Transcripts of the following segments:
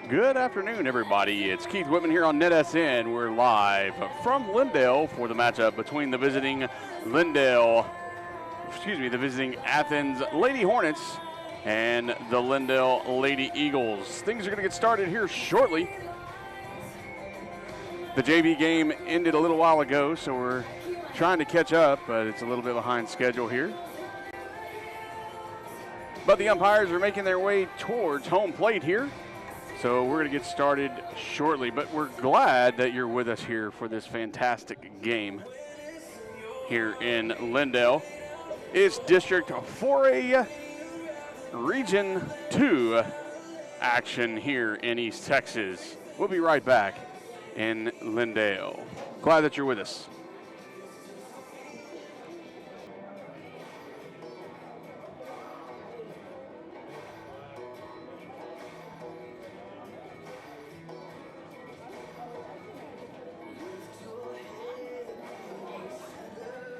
Good afternoon, everybody. It's Keith Whitman here on NETsn. We're live from Lindale for the matchup between the visiting Athens Lady Hornets and the Lindale Lady Eagles. Things are going to get started here shortly. The JV game ended a little while ago, so we're trying to catch up, but it's a little bit behind schedule here. But the umpires are making their way towards home plate here. So we're going to get started shortly, but we're glad that you're with us here for this fantastic game here in Lindale. It's District 4A Region 2 action here in East Texas. We'll be right back in Lindale. Glad that you're with us.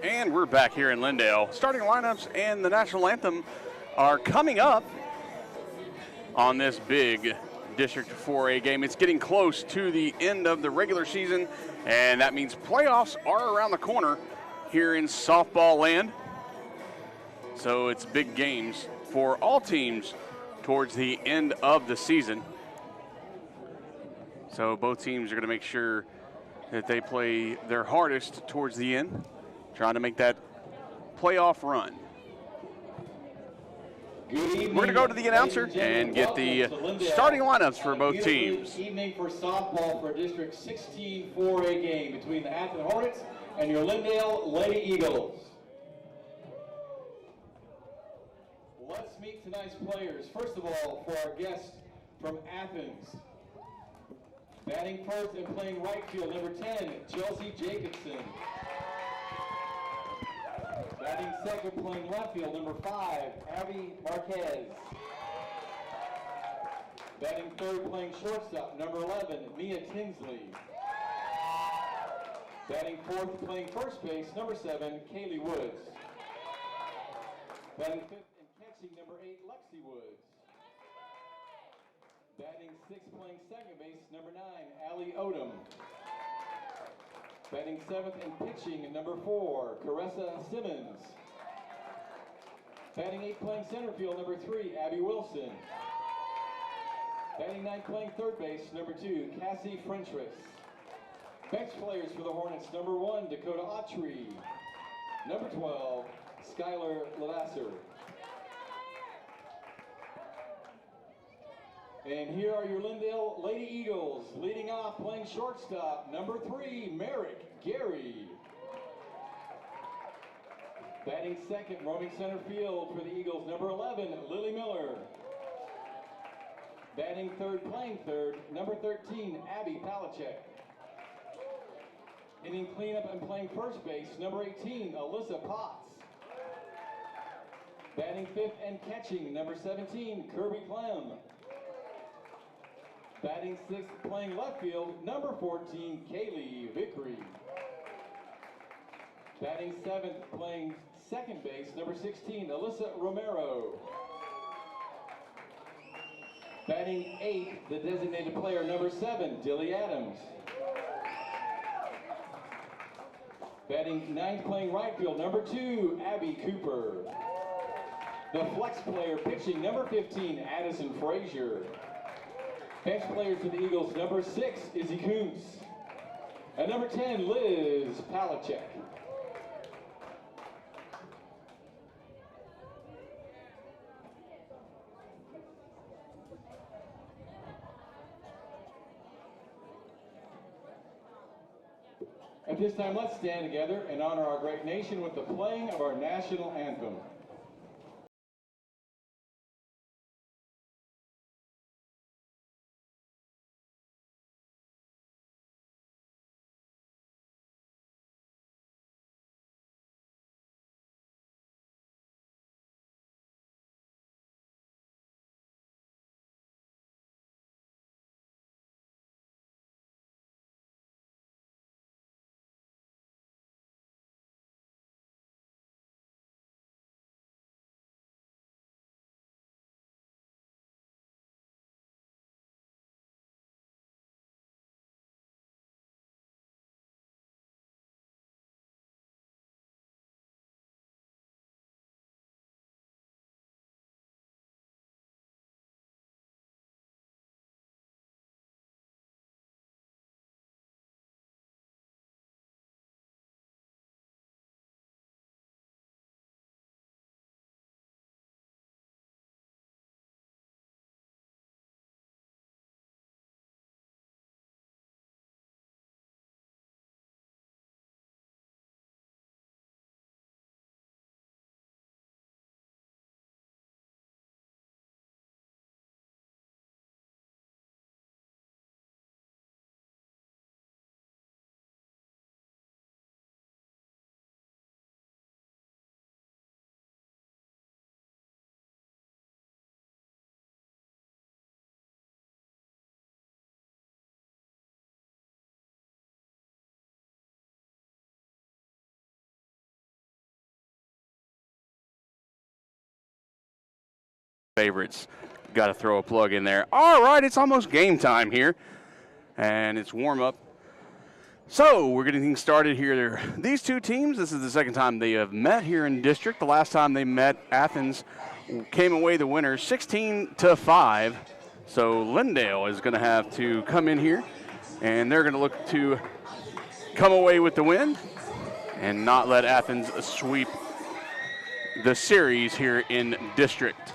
And we're back here in Lindale. Starting lineups and the national anthem are coming up on this big District 4A game. It's getting close to the end of the regular season, and that means playoffs are around the corner here in softball land. So it's big games for all teams towards the end of the season. So both teams are going to make sure that they play their hardest towards the end, trying to make that playoff run. We're going to go to the announcer and get the starting lineups for both teams. Evening for softball for District 16 4A game between the Athens Hornets and your Lindale Lady Eagles. Let's meet tonight's players. First of all, for our guest from Athens. Batting first and playing right field, number 10, Chelsea Jacobson. Batting second, playing left field, number 5, Abby Marquez. Batting third, playing shortstop, number 11, Mia Tinsley. Batting fourth, playing first base, number 7, Kaylee Woods. Batting fifth and catching, number 8, Lexi Woods. Batting sixth, playing second base, number 9, Allie Odom. Batting seventh and pitching, number 4, Caressa Simmons. Batting eighth, playing center field, number 3, Abby Wilson. Batting ninth, playing third base, number 2, Cassie Frentress. Bench players for the Hornets, number 1, Dakota Autry. Number 12, Skylar Lavasser. And here are your Lindale Lady Eagles. Leading off, playing shortstop, number 3, Merrick Gary. Batting second, roaming center field for the Eagles, number 11, Lily Miller. Batting third, playing third, number 13, Abby Palachek. Hitting cleanup and playing first base, number 18, Alyssa Potts. Batting fifth and catching, number 17, Kirby Clem. Batting sixth, playing left field, number 14, Kaylee Vickery. Batting seventh, playing second base, number 16, Alyssa Romero. Batting eighth, the designated player, number 7, Dilly Adams. Batting ninth, playing right field, number 2, Abby Cooper. The flex player pitching, number 15, Addison Frazier. Bench players for the Eagles, number 6, Izzy Kuntz. And number 10, Liz Palachek. At this time, let's stand together and honor our great nation with the playing of our national anthem. favorites. Got to throw a plug in there. All right, it's almost game time here, and it's warm up. So we're getting things started here. These two teams, this is the second time they have met here in district. The last time they met, Athens came away the winner 16-5. So Lindale is going to have to come in here, and they're going to look to come away with the win and not let Athens sweep the series here in district.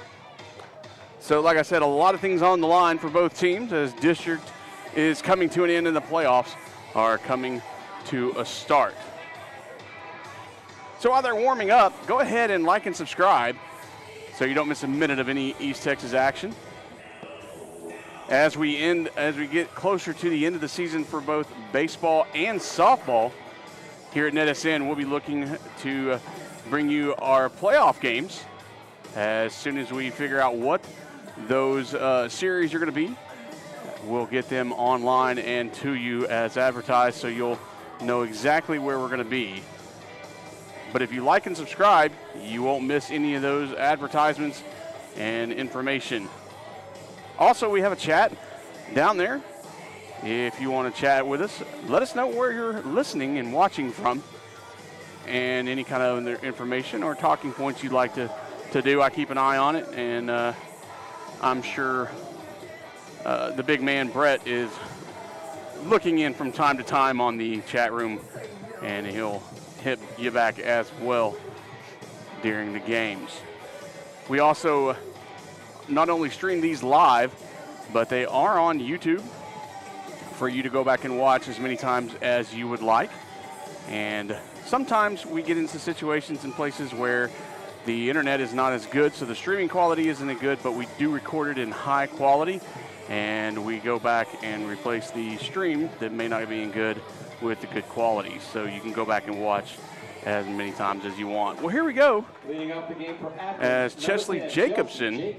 So like I said, a lot of things on the line for both teams as district is coming to an end and the playoffs are coming to a start. So while they're warming up, go ahead and like and subscribe so you don't miss a minute of any East Texas action. As we get closer to the end of the season for both baseball and softball, here at NETsn, we'll be looking to bring you our playoff games as soon as we figure out what those series are going to be. We'll get them online and to you as advertised so you'll know exactly where we're going to be. But if you like and subscribe, you won't miss any of those advertisements and information. Also, we have a chat down there. If you want to chat with us, let us know where you're listening and watching from and any kind of information or talking points you'd like to do. I keep an eye on it, and I'm sure the big man, Brett, is looking in from time to time on the chat room, and he'll hit you back as well during the games. We also not only stream these live, but they are on YouTube for you to go back and watch as many times as you would like. And sometimes we get into situations and places where the internet is not as good, so the streaming quality isn't as good, but we do record it in high quality, and we go back and replace the stream that may not be good with the good quality. So you can go back and watch as many times as you want. Well, here we go. Leading off the game for Athens, as Chesley Jacobson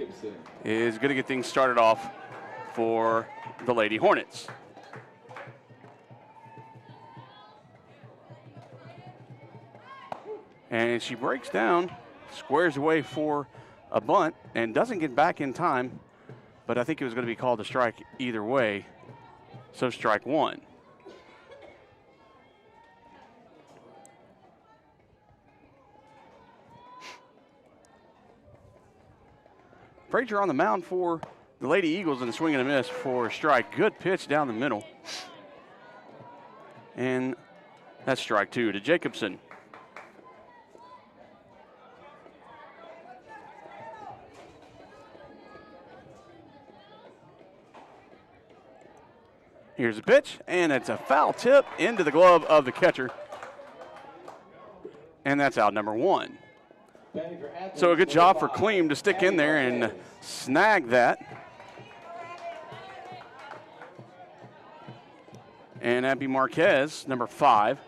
is going to get things started off for the Lady Hornets. And she breaks down, squares away for a bunt, and doesn't get back in time, but I think it was going to be called a strike either way, so strike one. Frazier on the mound for the Lady Eagles and a swing and a miss for a strike. Good pitch down the middle. And that's strike two to Jacobson. Here's a pitch, and it's a foul tip into the glove of the catcher. And that's out number one. So a good job for Kleem to stick in there and snag that. And Abby Marquez, number 5.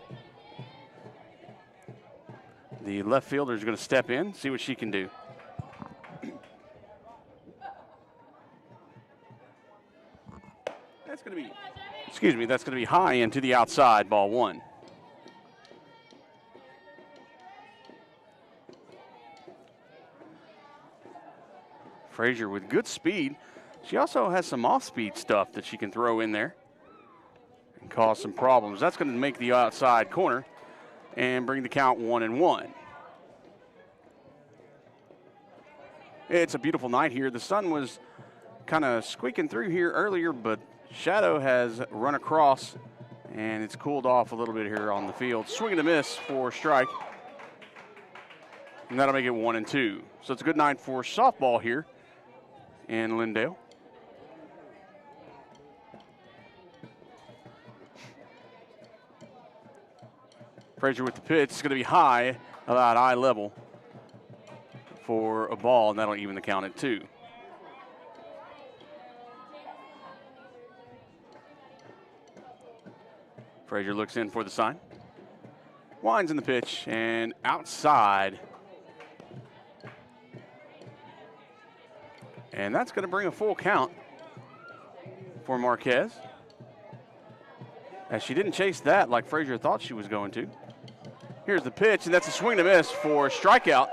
The left fielder is going to step in, see what she can do. That's going to be high into the outside, ball one. Frazier with good speed. She also has some off-speed stuff that she can throw in there and cause some problems. That's going to make the outside corner and bring the count 1-1. It's a beautiful night here. The sun was kind of squeaking through here earlier, but shadow has run across, and it's cooled off a little bit here on the field. Swing and a miss for a strike, and that'll make it 1-2. So it's a good night for softball here in Lindale. Frazier with the pitch. It's going to be high, about eye level for a ball, and that'll even the count at 2. Frazier looks in for the sign. Winds in the pitch, and outside. And that's going to bring a full count for Marquez, as she didn't chase that like Frazier thought she was going to. Here's the pitch, and that's a swing and a miss for a strikeout.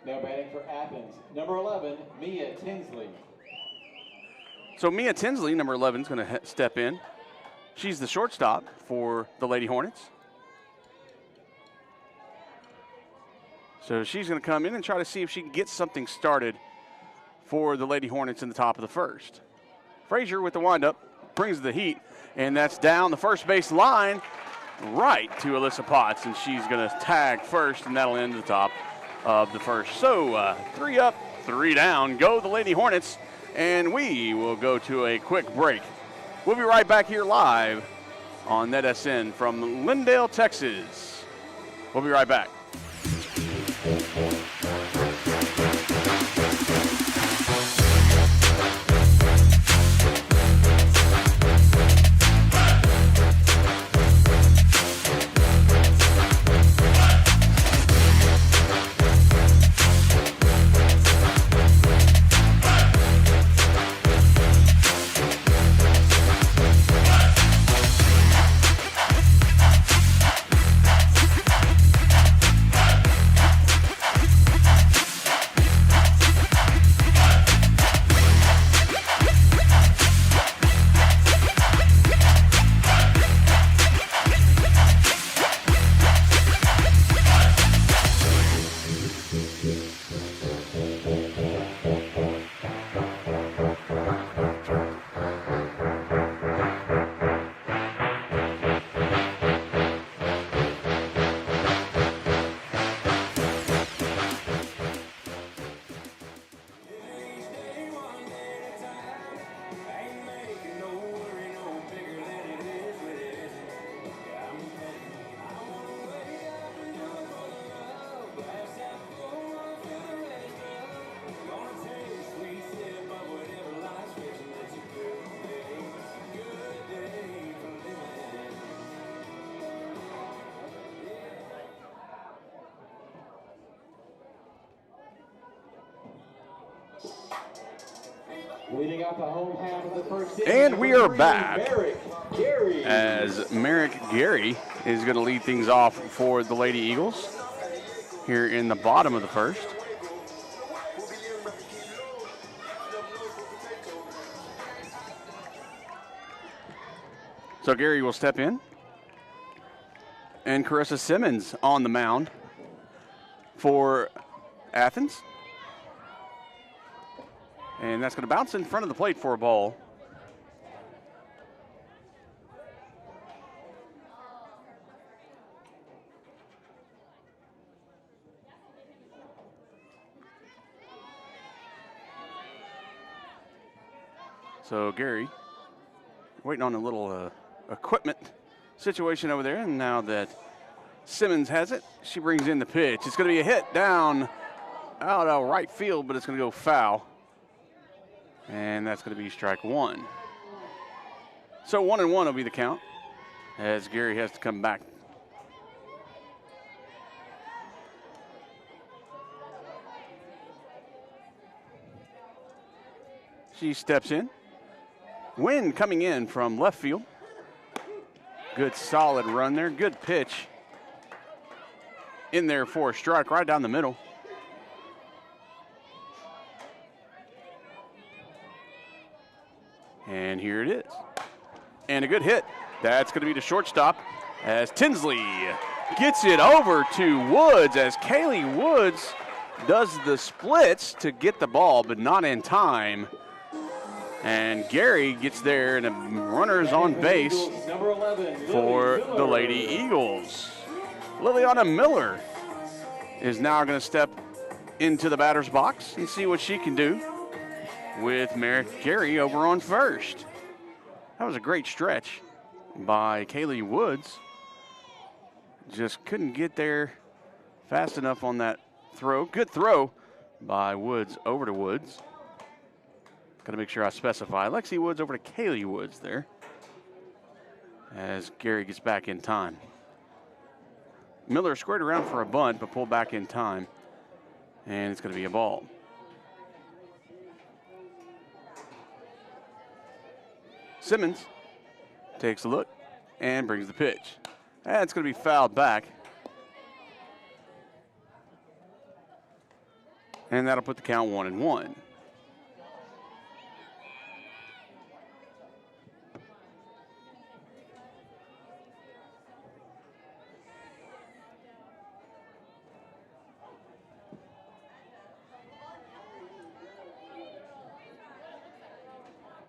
Now batting for Athens, number 11, Mia Tinsley. So Mia Tinsley, number 11, is going to step in. She's the shortstop for the Lady Hornets. So she's going to come in and try to see if she can get something started for the Lady Hornets in the top of the first. Frazier with the windup brings the heat, and that's down the first base line right to Alyssa Potts, and she's going to tag first, and that'll end the top of the first. So 3 up, 3 down. Go the Lady Hornets, and we will go to a quick break. We'll be right back here live on NETsn from Lindale, Texas. We'll be right back. Leading out the home half of the first inning, And we are back Gary. as Merrick Gary is going to lead things off for the Lady Eagles here in the bottom of the first. So Gary will step in. And Carissa Simmons on the mound for Athens. And that's going to bounce in front of the plate for a ball. So Gary, waiting on a little equipment situation over there. And now that Simmons has it, she brings in the pitch. It's going to be a hit down out of right field, but it's going to go foul. And that's going to be strike one. So 1-1 will be the count as Gary has to come back. She steps in. Wind coming in from left field. Good solid run there. Good pitch in there for a strike right down the middle. And here it is. And a good hit. That's going to be the shortstop as Tinsley gets it over to Woods as Kaylee Woods does the splits to get the ball, but not in time. And Gary gets there, and a runner's on base for the Lady Eagles. Liliana Miller is now going to step into the batter's box and see what she can do with Merrick Gary over on first. That was a great stretch by Kaylee Woods. Just couldn't get there fast enough on that throw. Good throw by Woods over to Woods. Got to make sure I specify. Lexi Woods over to Kaylee Woods there as Gary gets back in time. Miller squared around for a bunt, but pulled back in time. And it's going to be a ball. Simmons takes a look and brings the pitch. That's going to be fouled back. And that'll put the count 1-1.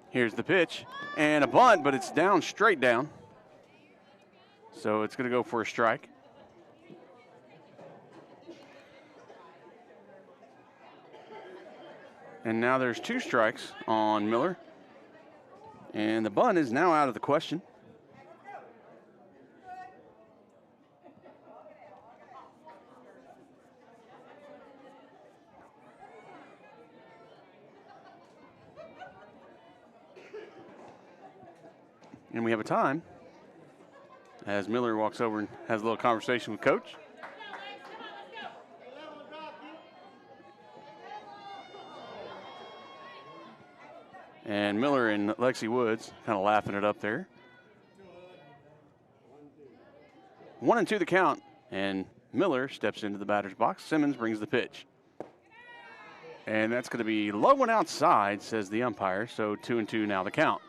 Here's the pitch, and a bunt, but it's down, straight down. So it's going to go for a strike. And now there's 2 strikes on Miller. And the bunt is now out of the question. And we have a time as Miller walks over and has a little conversation with Coach. And Miller and Lexi Woods kind of laughing it up there. 1-2 the count, and Miller steps into the batter's box. Simmons brings the pitch. And that's going to be low and outside, says the umpire, so 2-2 now the count.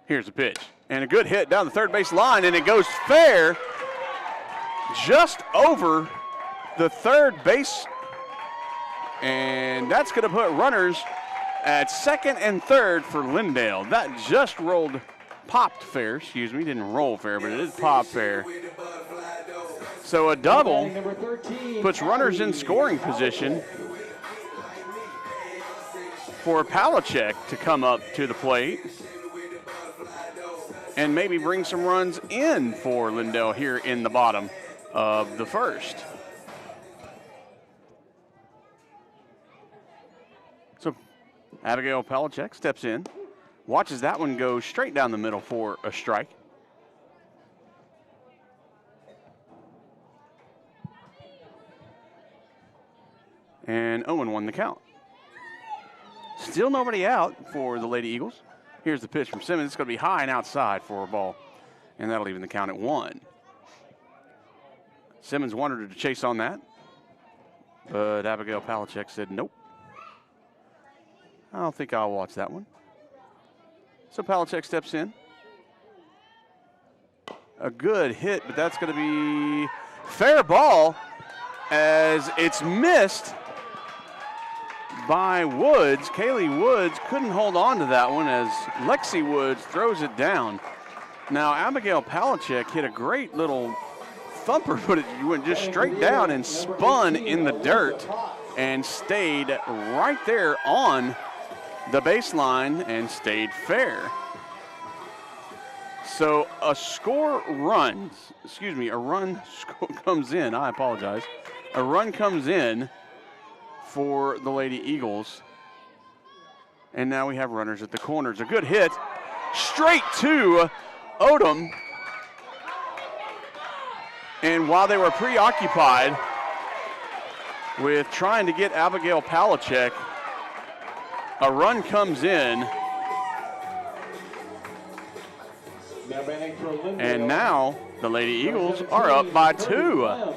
Here's a pitch, and a good hit down the third base line, and it goes fair just over the third base. And that's going to put runners at second and third for Lindale. That just popped fair, didn't roll fair, but it did pop fair. So a double puts runners in scoring position for Palachek to come up to the plate and maybe bring some runs in for Lindale here in the bottom of the first. So Abigail Palachek steps in, watches that one go straight down the middle for a strike. And 0-1 the count. Still nobody out for the Lady Eagles. Here's the pitch from Simmons. It's going to be high and outside for a ball, and that'll even the count at 1. Simmons wanted her to chase on that, but Abigail Palachek said nope. I don't think I'll watch that one. So Palachek steps in. A good hit, but that's going to be fair ball as it's missed by Woods. Kaylee Woods couldn't hold on to that one as Lexi Woods throws it down. Now Abigail Palachek hit a great little thumper, but it went just straight down and spun in the dirt and stayed right there on the baseline and stayed fair. So a run comes in. I apologize. A run comes in for the Lady Eagles. And now we have runners at the corners. A good hit straight to Odom. And while they were preoccupied with trying to get Abigail Palachek, a run comes in. And now the Lady Eagles are up by 2.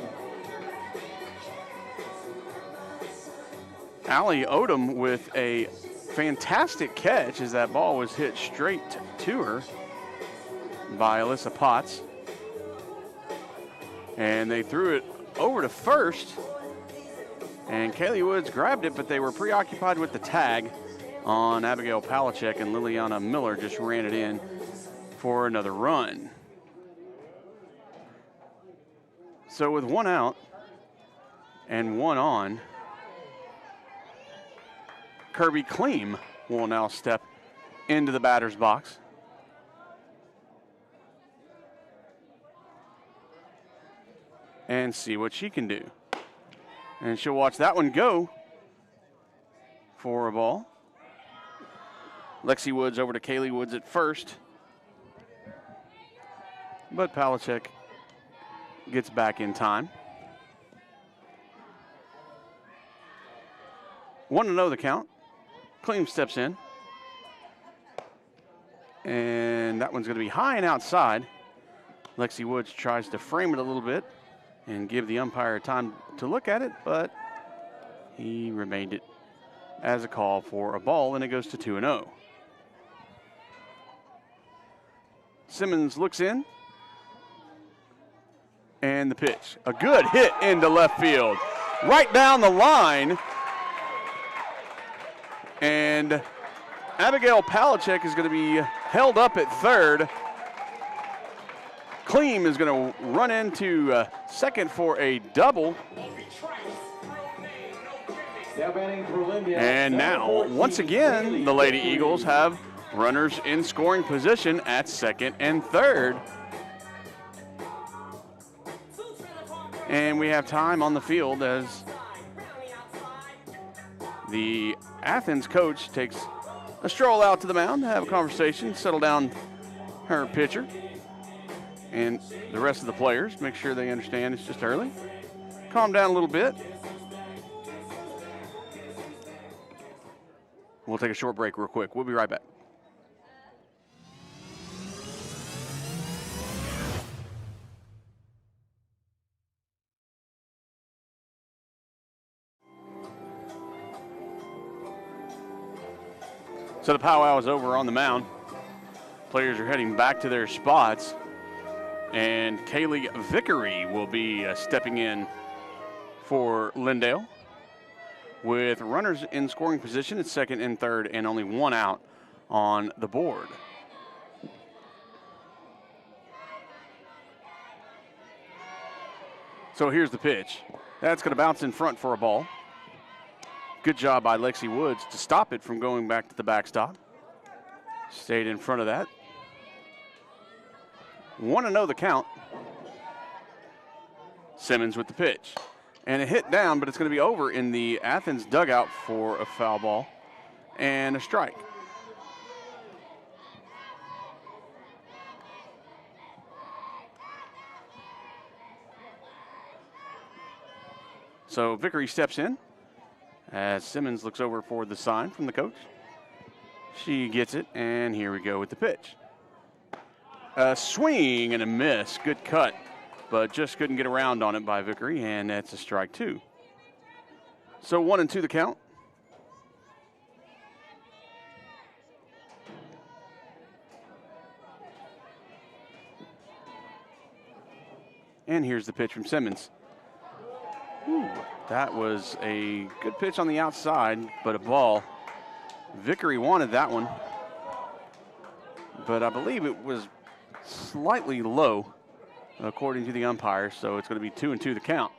Allie Odom with a fantastic catch as that ball was hit straight to her by Alyssa Potts. And they threw it over to first. And Kaylee Woods grabbed it, but they were preoccupied with the tag on Abigail Palachek, and Liliana Miller just ran it in for another run. So with 1 out and 1 on, Kirby Kleem will now step into the batter's box. And see what she can do. And she'll watch that one go for a ball. Lexi Woods over to Kaylee Woods at first. But Palachek gets back in time. 1-0 the count. Kleem steps in. And that one's going to be high and outside. Lexi Woods tries to frame it a little bit and give the umpire time to look at it, but he remained it as a call for a ball, and it goes to 2-0. Simmons looks in, and the pitch. A good hit into left field, right down the line, and Abigail Palachek is going to be held up at third. Kleem is going to run into second for a double. And now, once again, the Lady Eagles have runners in scoring position at second and third. And we have time on the field as the Athens coach takes a stroll out to the mound to have a conversation, settle down her pitcher and the rest of the players, make sure they understand it's just early. Calm down a little bit. We'll take a short break real quick. We'll be right back. So the powwow is over on the mound. Players are heading back to their spots. And Kaylee Vickery will be stepping in for Lindale with runners in scoring position at second and third and only one out on the board. So here's the pitch. That's going to bounce in front for a ball. Good job by Lexi Woods to stop it from going back to the backstop. Stayed in front of that. 1-0 the count. Simmons with the pitch. And a hit down, but it's going to be over in the Athens dugout for a foul ball and a strike. So Vickery steps in as Simmons looks over for the sign from the coach. She gets it, and here we go with the pitch. A swing and a miss. Good cut, but just couldn't get around on it by Vickery, and that's a strike two. So 1-2 the count. And here's the pitch from Simmons. Ooh, that was a good pitch on the outside, but a ball. Vickery wanted that one, but I believe it was slightly low, according to the umpire, so it's going to be 2-2 the count.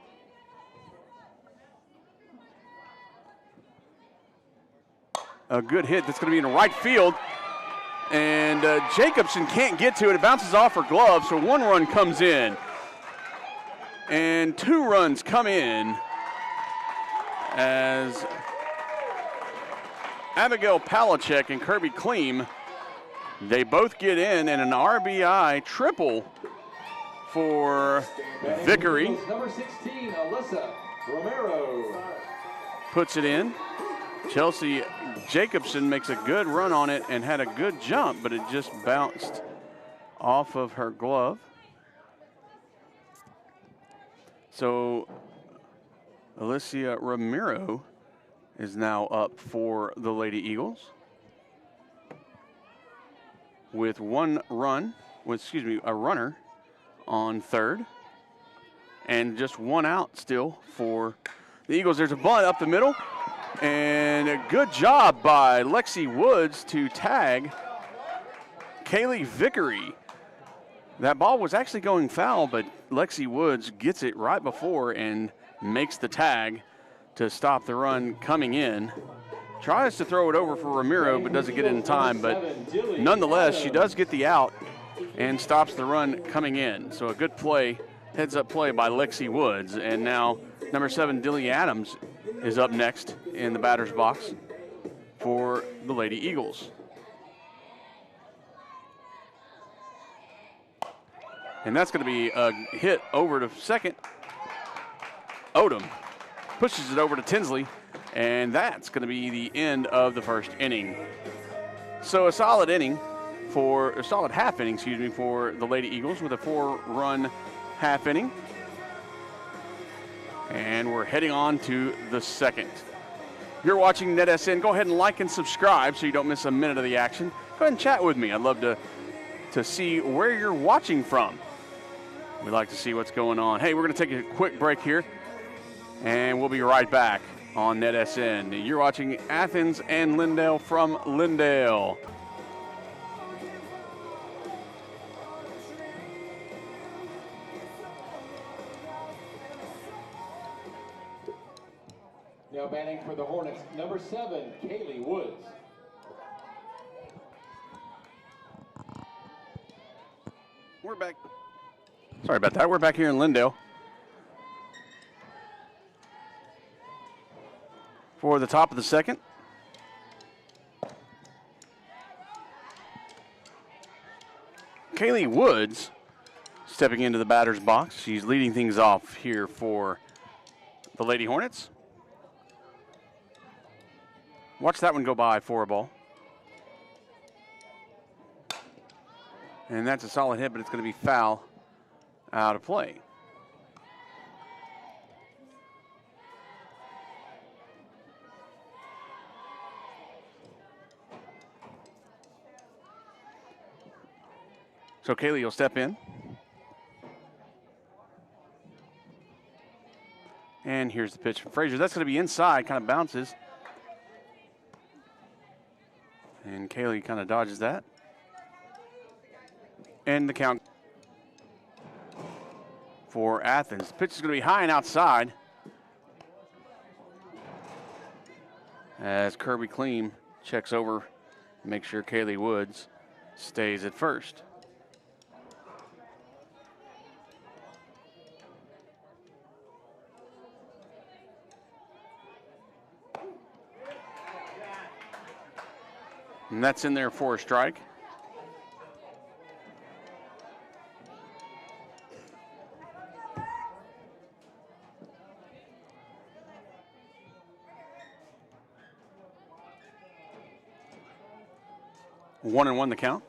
A good hit that's going to be in right field, and Jacobson can't get to it. It bounces off her glove, so one run comes in, and two runs come in as Abigail Palachek and Kirby Kleem, they both get in, and an RBI triple for Vickery. Number 16, Alyssa Romero. Puts it in. Chelsea Jacobson makes a good run on it and had a good jump, but it just bounced off of her glove. So Alicia Romero is now up for the Lady Eagles with a runner on third and just one out still for the Eagles. There's a bunt up the middle, and a good job by Lexi Woods to tag Kaylee Vickery. That ball was actually going foul, but Lexi Woods gets it right before and makes the tag to stop the run coming in. Tries to throw it over for Romero, but doesn't get it in time. But nonetheless, she does get the out and stops the run coming in. So a good play, heads-up play by Lexi Woods. And now number 7, Dilly Adams, is up next in the batter's box for the Lady Eagles. And that's going to be a hit over to second. Odom pushes it over to Tinsley, and that's going to be the end of the first inning. So a solid inning for a solid half inning, excuse me, for the Lady Eagles with a 4-run half inning. And we're heading on to the second. If you're watching NETsn, go ahead and like and subscribe so you don't miss a minute of the action. Go ahead and chat with me. I'd love to see where you're watching from. We'd like to see what's going on. Hey, we're going to take a quick break here, and we'll be right back on NETsn. You're watching Athens and Lindale from Lindale. Now batting for the Hornets, number 7, Kaylee Woods. We're back. Sorry about that. We're back here in Lindale for the top of the second. Kaylee Woods stepping into the batter's box. She's leading things off here for the Lady Hornets. Watch that one go by for a ball. And that's a solid hit, but it's going to be foul out of play. So Kaylee will step in. And here's the pitch from Frazier. That's going to be inside, kind of bounces. And Kaylee kind of dodges that. And the count for Athens. Pitch is going to be high and outside as Kirby Clean checks over to make sure Kaylee Woods stays at first. And that's in there for a strike. One and one the count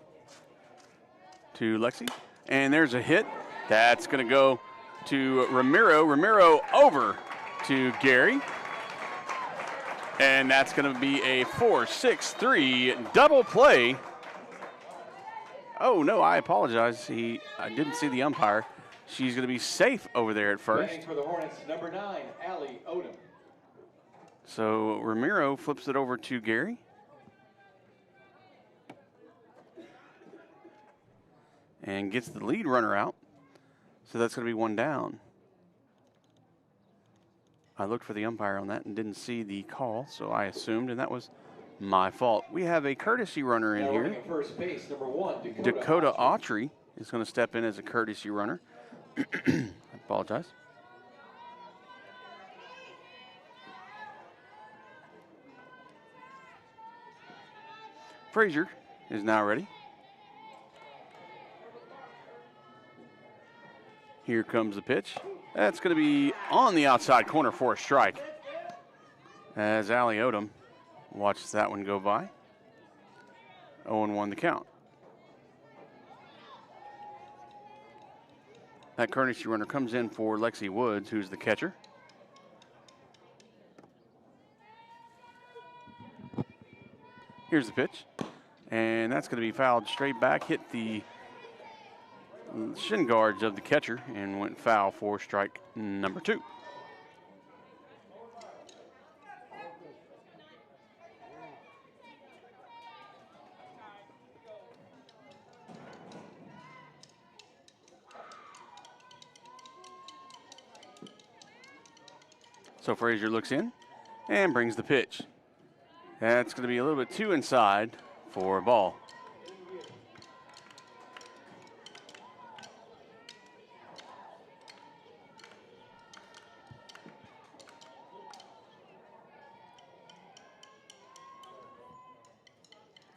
to Lexi. And there's a hit. That's going to go to Ramiro. Ramiro over to Gary. And that's going to be a 4-6-3 double play. Oh, no, I apologize. I didn't see the umpire. She's going to be safe over there at first. Batting for the Hornets, number 9, Allie Odom. So Ramiro flips it over to Gary. And gets the lead runner out. So that's going to be one down. I looked for the umpire on that and didn't see the call, so I assumed, and that was my fault. We have a courtesy runner in here. First base, number 1, Dakota Autry is going to step in as a courtesy runner. I apologize. Frazier is now ready. Here comes the pitch. That's going to be on the outside corner for a strike. As Allie Odom watches that one go by. 0-1 the count. That courtesy runner comes in for Lexi Woods, who's the catcher. Here's the pitch. And that's going to be fouled straight back, hit the shin guards of the catcher and went foul for strike number 2. So Frazier looks in and brings the pitch. That's going to be a little bit too inside for a ball.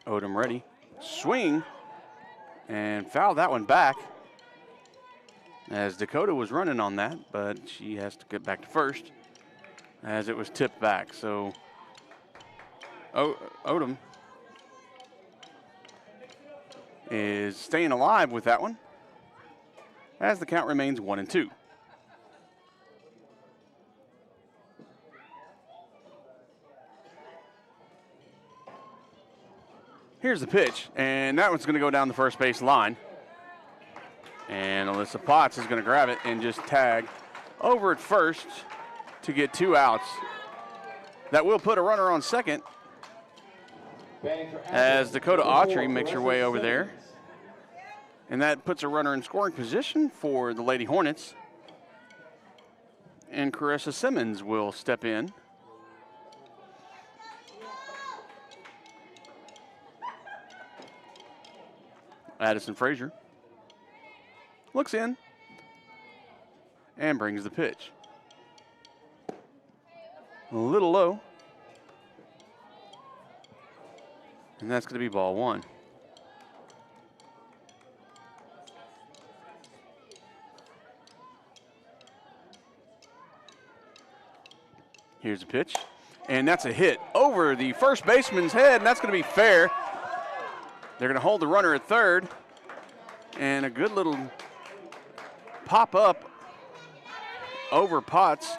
Odom ready. Swing and foul that one back as Dakota was running on that, but she has to get back to first as it was tipped back. So is staying alive with that one, as the count remains 1-2. Here's the pitch, and that one's going to go down the first base line. And Alyssa Potts is going to grab it and just tag over at first to get 2 outs. That will put a runner on second as Dakota Autry makes her way over there. And that puts a runner in scoring position for the Lady Hornets. And Carissa Simmons will step in. Addison Frazier looks in and brings the pitch. A little low. And that's going to be ball 1. Here's a pitch, and that's a hit over the first baseman's head, and that's going to be fair. They're going to hold the runner at third, and a good little pop up over Potts.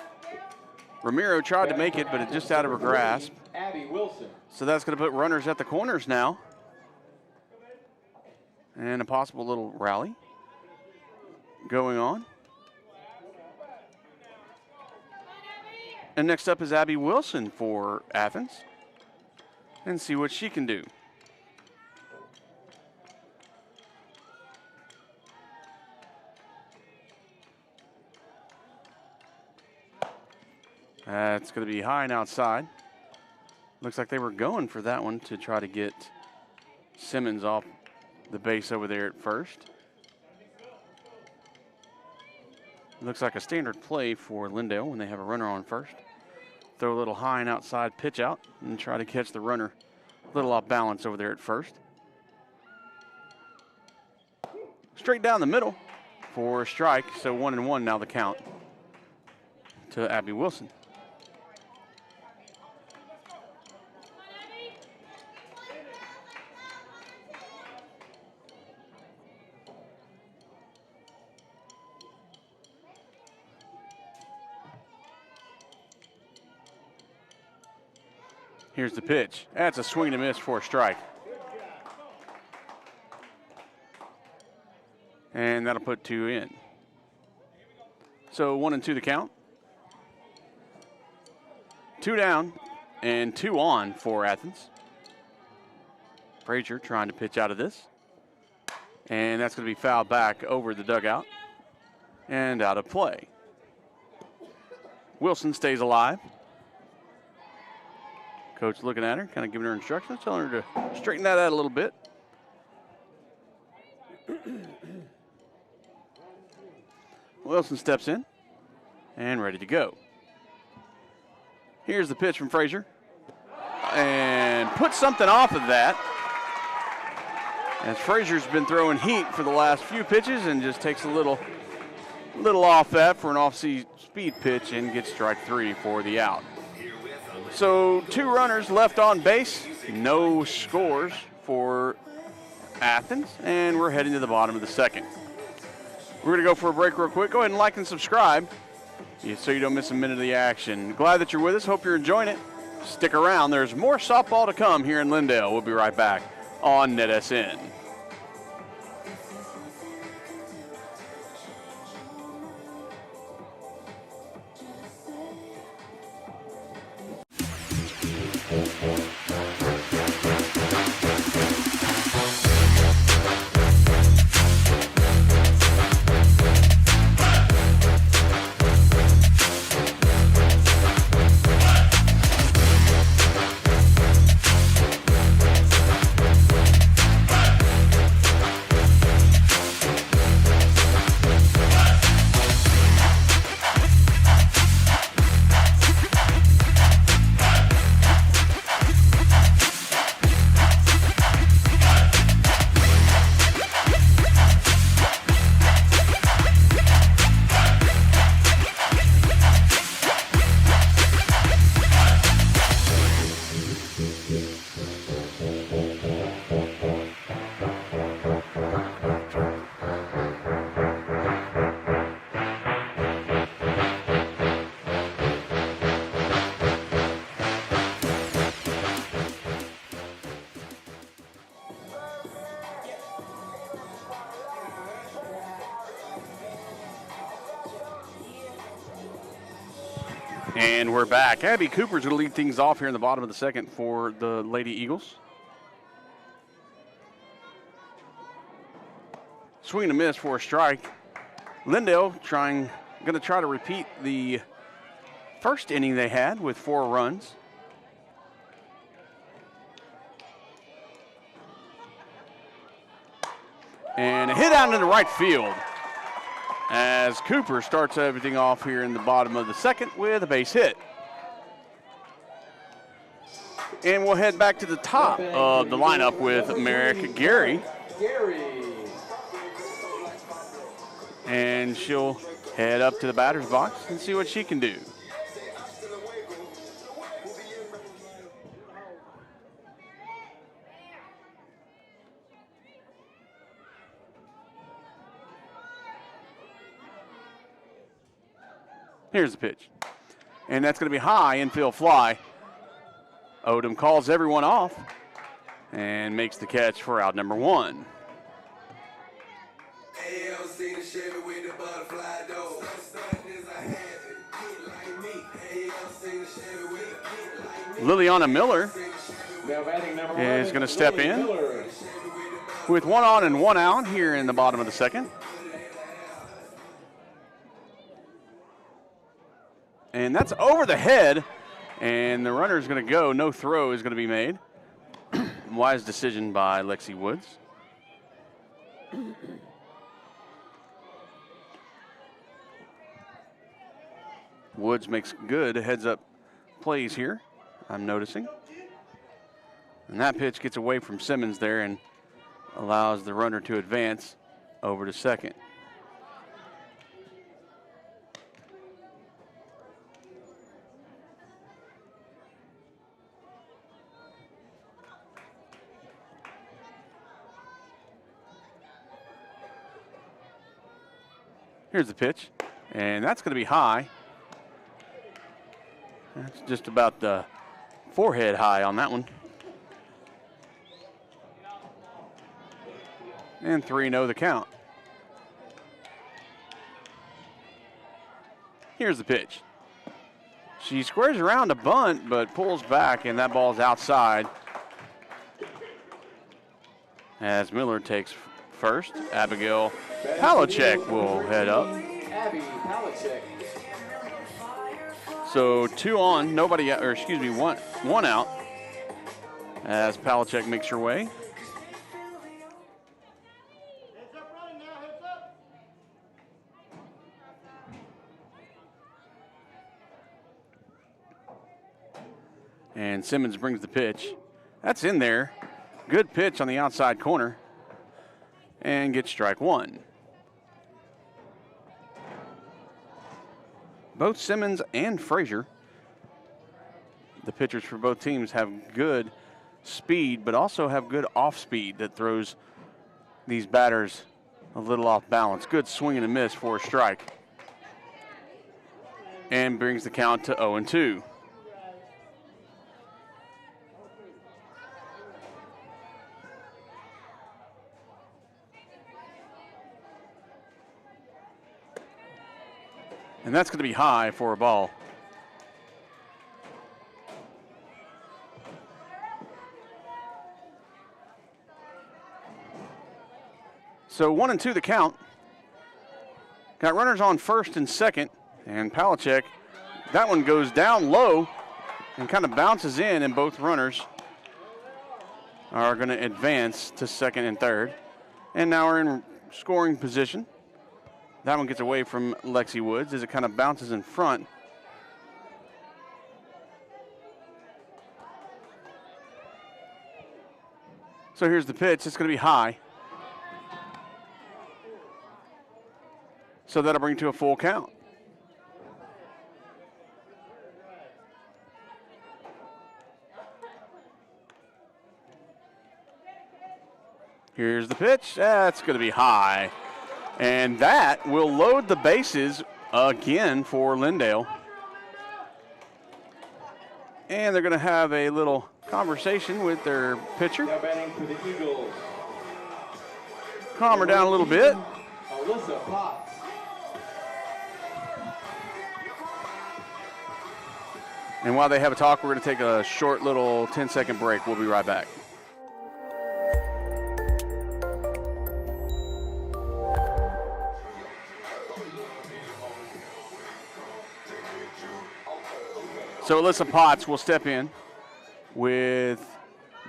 Ramiro tried to make it, but it's just out of her grasp. Abby Wilson. So that's going to put runners at the corners now. And a possible little rally going on. And next up is Abby Wilson for Athens. And see what she can do. It's going to be high and outside. Looks like they were going for that one to try to get Simmons off the base over there at first. Looks like a standard play for Lindale when they have a runner on first. Throw a little high and outside pitch out and try to catch the runner a little off balance over there at first. Straight down the middle for a strike, so 1-1 now the count to Abby Wilson. Here's the pitch. That's a swing and a miss for a strike. And that'll put 2 in. So 1-2 the count. 2 down and 2 on for Athens. Frazier trying to pitch out of this. And that's going to be fouled back over the dugout and out of play. Wilson stays alive. Coach looking at her, kind of giving her instructions, telling her to straighten that out a little bit. Wilson steps in and ready to go. Here's the pitch from Frazier. And put something off of that. As Frazier's been throwing heat for the last few pitches and just takes a little off that for an off-speed pitch and gets strike 3 for the out. So 2 runners left on base, no scores for Athens, and we're heading to the bottom of the second. We're going to go for a break real quick. Go ahead and like and subscribe so you don't miss a minute of the action. Glad that you're with us. Hope you're enjoying it. Stick around. There's more softball to come here in Lindale. We'll be right back on NETsn. And we're back. Abby Cooper's going to lead things off here in the bottom of the second for the Lady Eagles. Swing and a miss for a strike. Lindale going to try to repeat the first inning they had with 4 runs. And a hit out into right field as Cooper starts everything off here in the bottom of the second with a base hit. And we'll head back to the top of the lineup with Merrick Gary. And she'll head up to the batter's box and see what she can do. Here's the pitch. And that's going to be high, infield fly. Odom calls everyone off and makes the catch for out number 1. Liliana Miller is going to step in with 1 on and 1 out here in the bottom of the second. And that's over the head, and the runner is going to go. No throw is going to be made. Wise decision by Lexi Woods. Woods makes good heads-up plays here, I'm noticing. And that pitch gets away from Simmons there and allows the runner to advance over to second. Here's the pitch, and that's going to be high. That's just about the forehead high on that one. And 3-0 the count. Here's the pitch. She squares around a bunt, but pulls back, and that ball's outside. As Miller takes first, Abigail Palachek will head up. Abby Palachek. So 2 on, nobody, or excuse me, one out as Palachek makes her way. And Simmons brings the pitch. That's in there. Good pitch on the outside corner. And gets strike 1. Both Simmons and Frazier, the pitchers for both teams, have good speed, but also have good off speed that throws these batters a little off balance. Good swing and a miss for a strike. And brings the count to 0-2. And that's going to be high for a ball. So 1-2 the count. Got runners on first and second, and Palachek, that one goes down low and kind of bounces in, and both runners are going to advance to second and third. And now we're in scoring position. That one gets away from Lexi Woods as it kind of bounces in front. So here's the pitch. It's going to be high. So that'll bring to a full count. Here's the pitch. That's going to be high. And that will load the bases again for Lindale. And they're going to have a little conversation with their pitcher. Now batting for the Eagles. Calm her down a little bit. Alyssa Potts. And while they have a talk, we're going to take a short little 10-second break. We'll be right back. So Alyssa Potts will step in with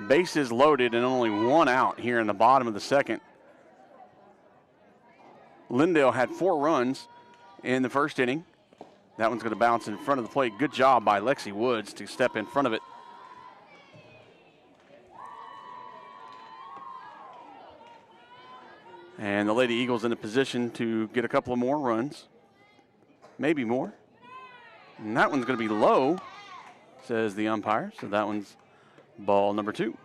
bases loaded and only one out here in the bottom of the second. Lindale had 4 runs in the first inning. That one's going to bounce in front of the plate. Good job by Lexi Woods to step in front of it. And the Lady Eagles in a position to get a couple of more runs, maybe more. And that one's going to be low, says the umpire. So that one's ball number 2.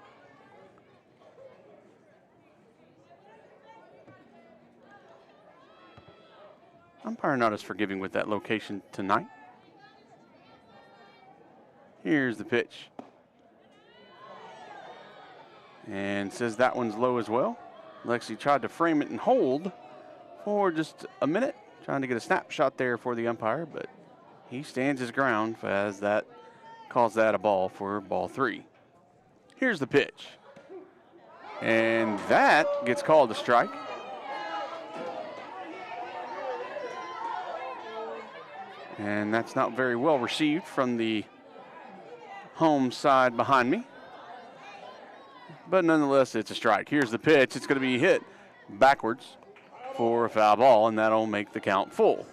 Umpire not as forgiving with that location tonight. Here's the pitch. And says that one's low as well. Lexi tried to frame it and hold for just a minute, trying to get a snapshot there for the umpire, but he stands his ground as that calls that a ball for ball 3. Here's the pitch. And that gets called a strike. And that's not very well received from the home side behind me. But nonetheless, it's a strike. Here's the pitch. It's going to be hit backwards for a foul ball, and that'll make the count full.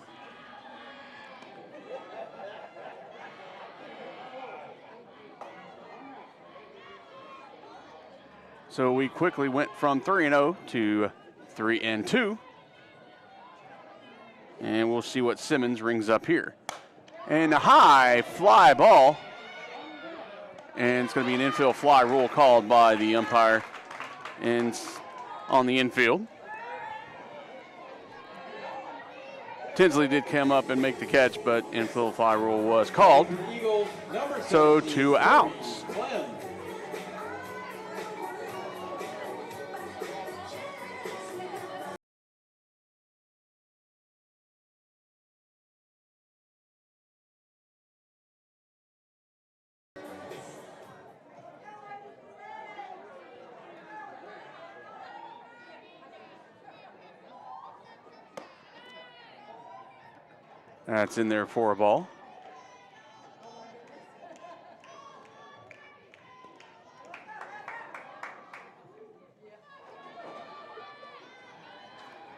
So we quickly went from 3-0 to 3-2. And we'll see what Simmons rings up here. And a high fly ball. And it's going to be an infield fly rule called by the umpire on the infield. Tinsley did come up and make the catch, but infield fly rule was called. So 2 outs. That's in there for a ball.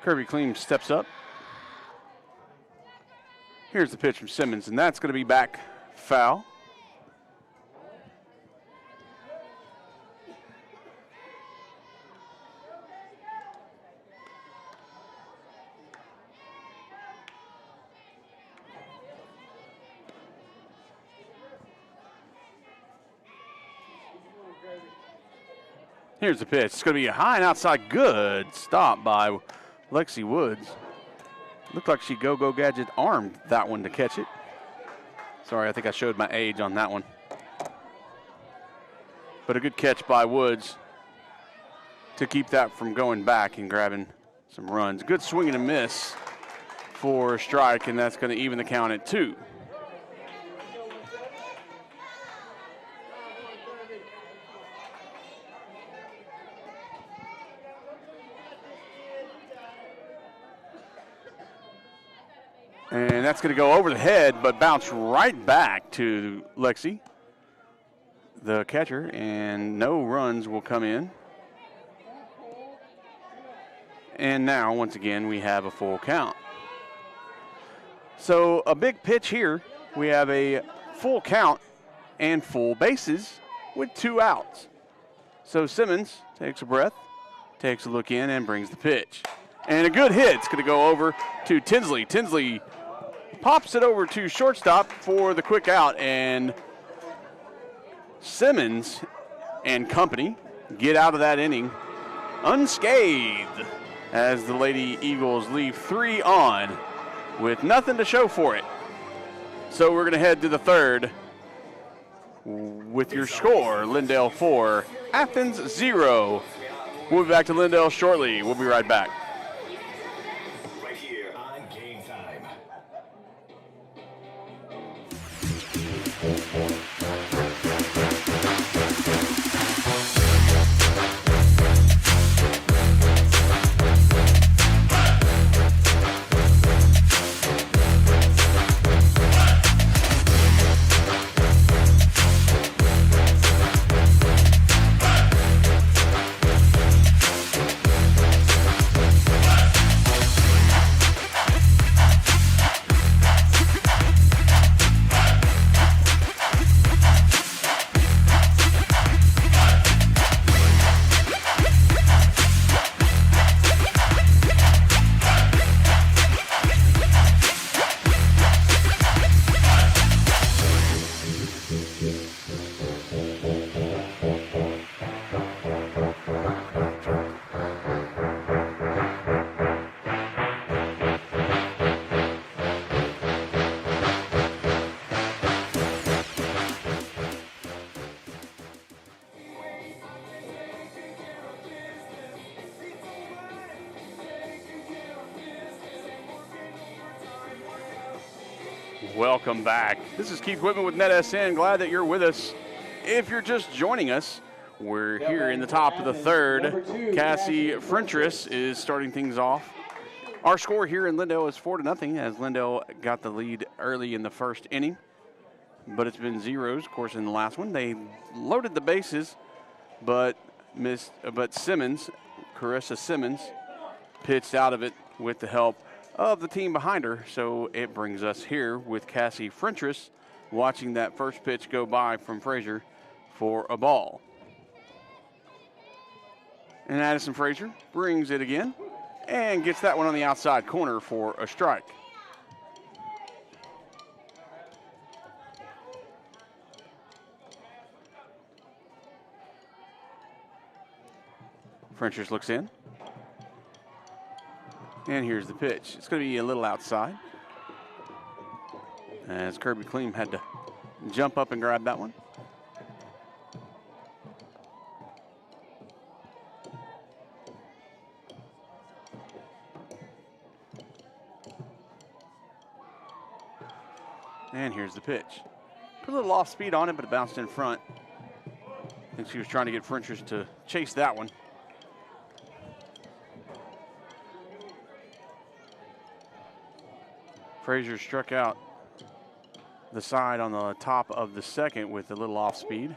Kirby Cleam steps up. Here's the pitch from Simmons, and that's going to be back foul. Here's the pitch. It's going to be a high and outside. Good stop by Lexi Woods. Looked like she Go-Go Gadget armed that one to catch it. Sorry, I think I showed my age on that one. But a good catch by Woods to keep that from going back and grabbing some runs. Good swing and a miss for a strike, and that's going to even the count at 2. And that's going to go over the head, but bounce right back to Lexi, the catcher, and no runs will come in. And now, once again, we have a full count. So a big pitch here. We have a full count and full bases with 2 outs. So Simmons takes a breath, takes a look in, and brings the pitch. And a good hit. It's going to go over to Tinsley. Tinsley pops it over to shortstop for the quick out, and Simmons and company get out of that inning unscathed as the Lady Eagles leave 3 on with nothing to show for it. So we're going to head to the 3rd with your score, Lindale 4, Athens 0. We'll be back to Lindale shortly. We'll be right back. Right here on Game Time. Welcome back. This is Keith Whitman with NETsn. Glad that you're with us. If you're just joining us, we're here in the top of the third. Cassie Frentress is starting things off. Our score here in Lindale is 4-0 as Lindale got the lead early in the first inning. But it's been zeros, of course, in the last one. They loaded the bases, but Simmons, Carissa Simmons, pitched out of it with the help of the team behind her. So it brings us here with Cassie Frentress watching that first pitch go by from Frazier for a ball. And Addison Frazier brings it again and gets that one on the outside corner for a strike. Frentress looks in. And here's the pitch. It's going to be a little outside, as Kirby Kleem had to jump up and grab that one. And here's the pitch. Put a little off speed on it, but it bounced in front. I think she was trying to get Frentress to chase that one. Frazier struck out the side on the top of the second with a little off speed.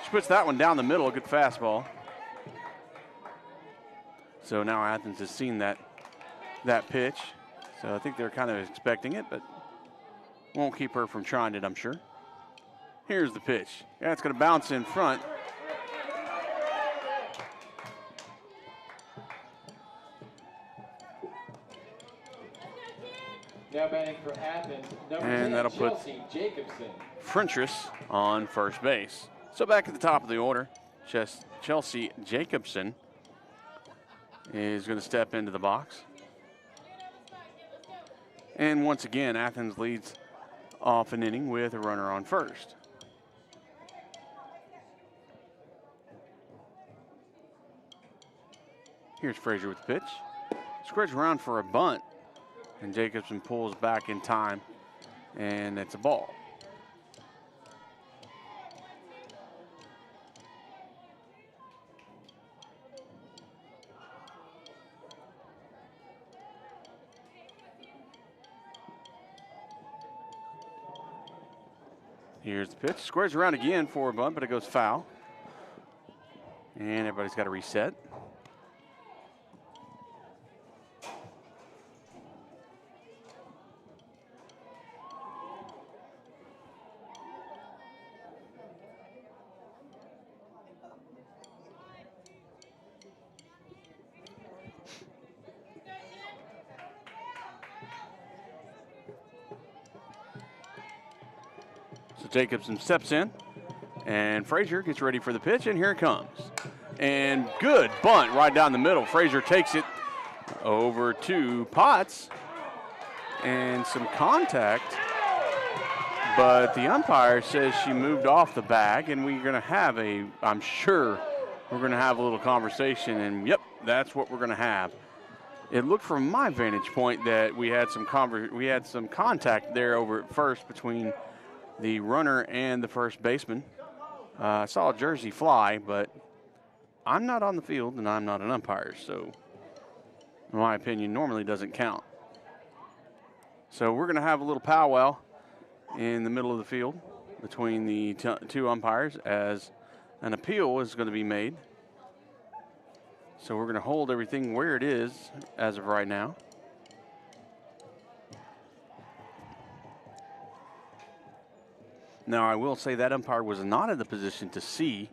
She puts that one down the middle, a good fastball. So now Athens has seen that pitch. So I think they're kind of expecting it, but won't keep her from trying it, I'm sure. Here's the pitch. Yeah, it's going to bounce in front. Now batting for Athens, number 10, and that'll put Chelsea Jacobson. Frentress on first base. So back at the top of the order, Chelsea Jacobson is going to step into the box. And once again, Athens leads off an inning with a runner on first. Here's Frazier with the pitch. Squares around for a bunt. And Jacobson pulls back in time, and it's a ball. Here's the pitch. Squares around again for a bunt, but it goes foul. And everybody's got to reset. Jacobson steps in, and Frazier gets ready for the pitch, and here it comes. And good bunt right down the middle. Frazier takes it over to Potts, and some contact, but the umpire says she moved off the bag, and we're going to have I'm sure we're going to have a little conversation, and yep, that's what we're going to have. It looked from my vantage point that we had some contact there over at first between the runner and the first baseman. I saw a jersey fly, but I'm not on the field and I'm not an umpire, so in my opinion, normally doesn't count. So we're going to have a little powwow in the middle of the field between the two umpires as an appeal is going to be made. So we're going to hold everything where it is as of right now. Now, I will say that umpire was not in the position to see.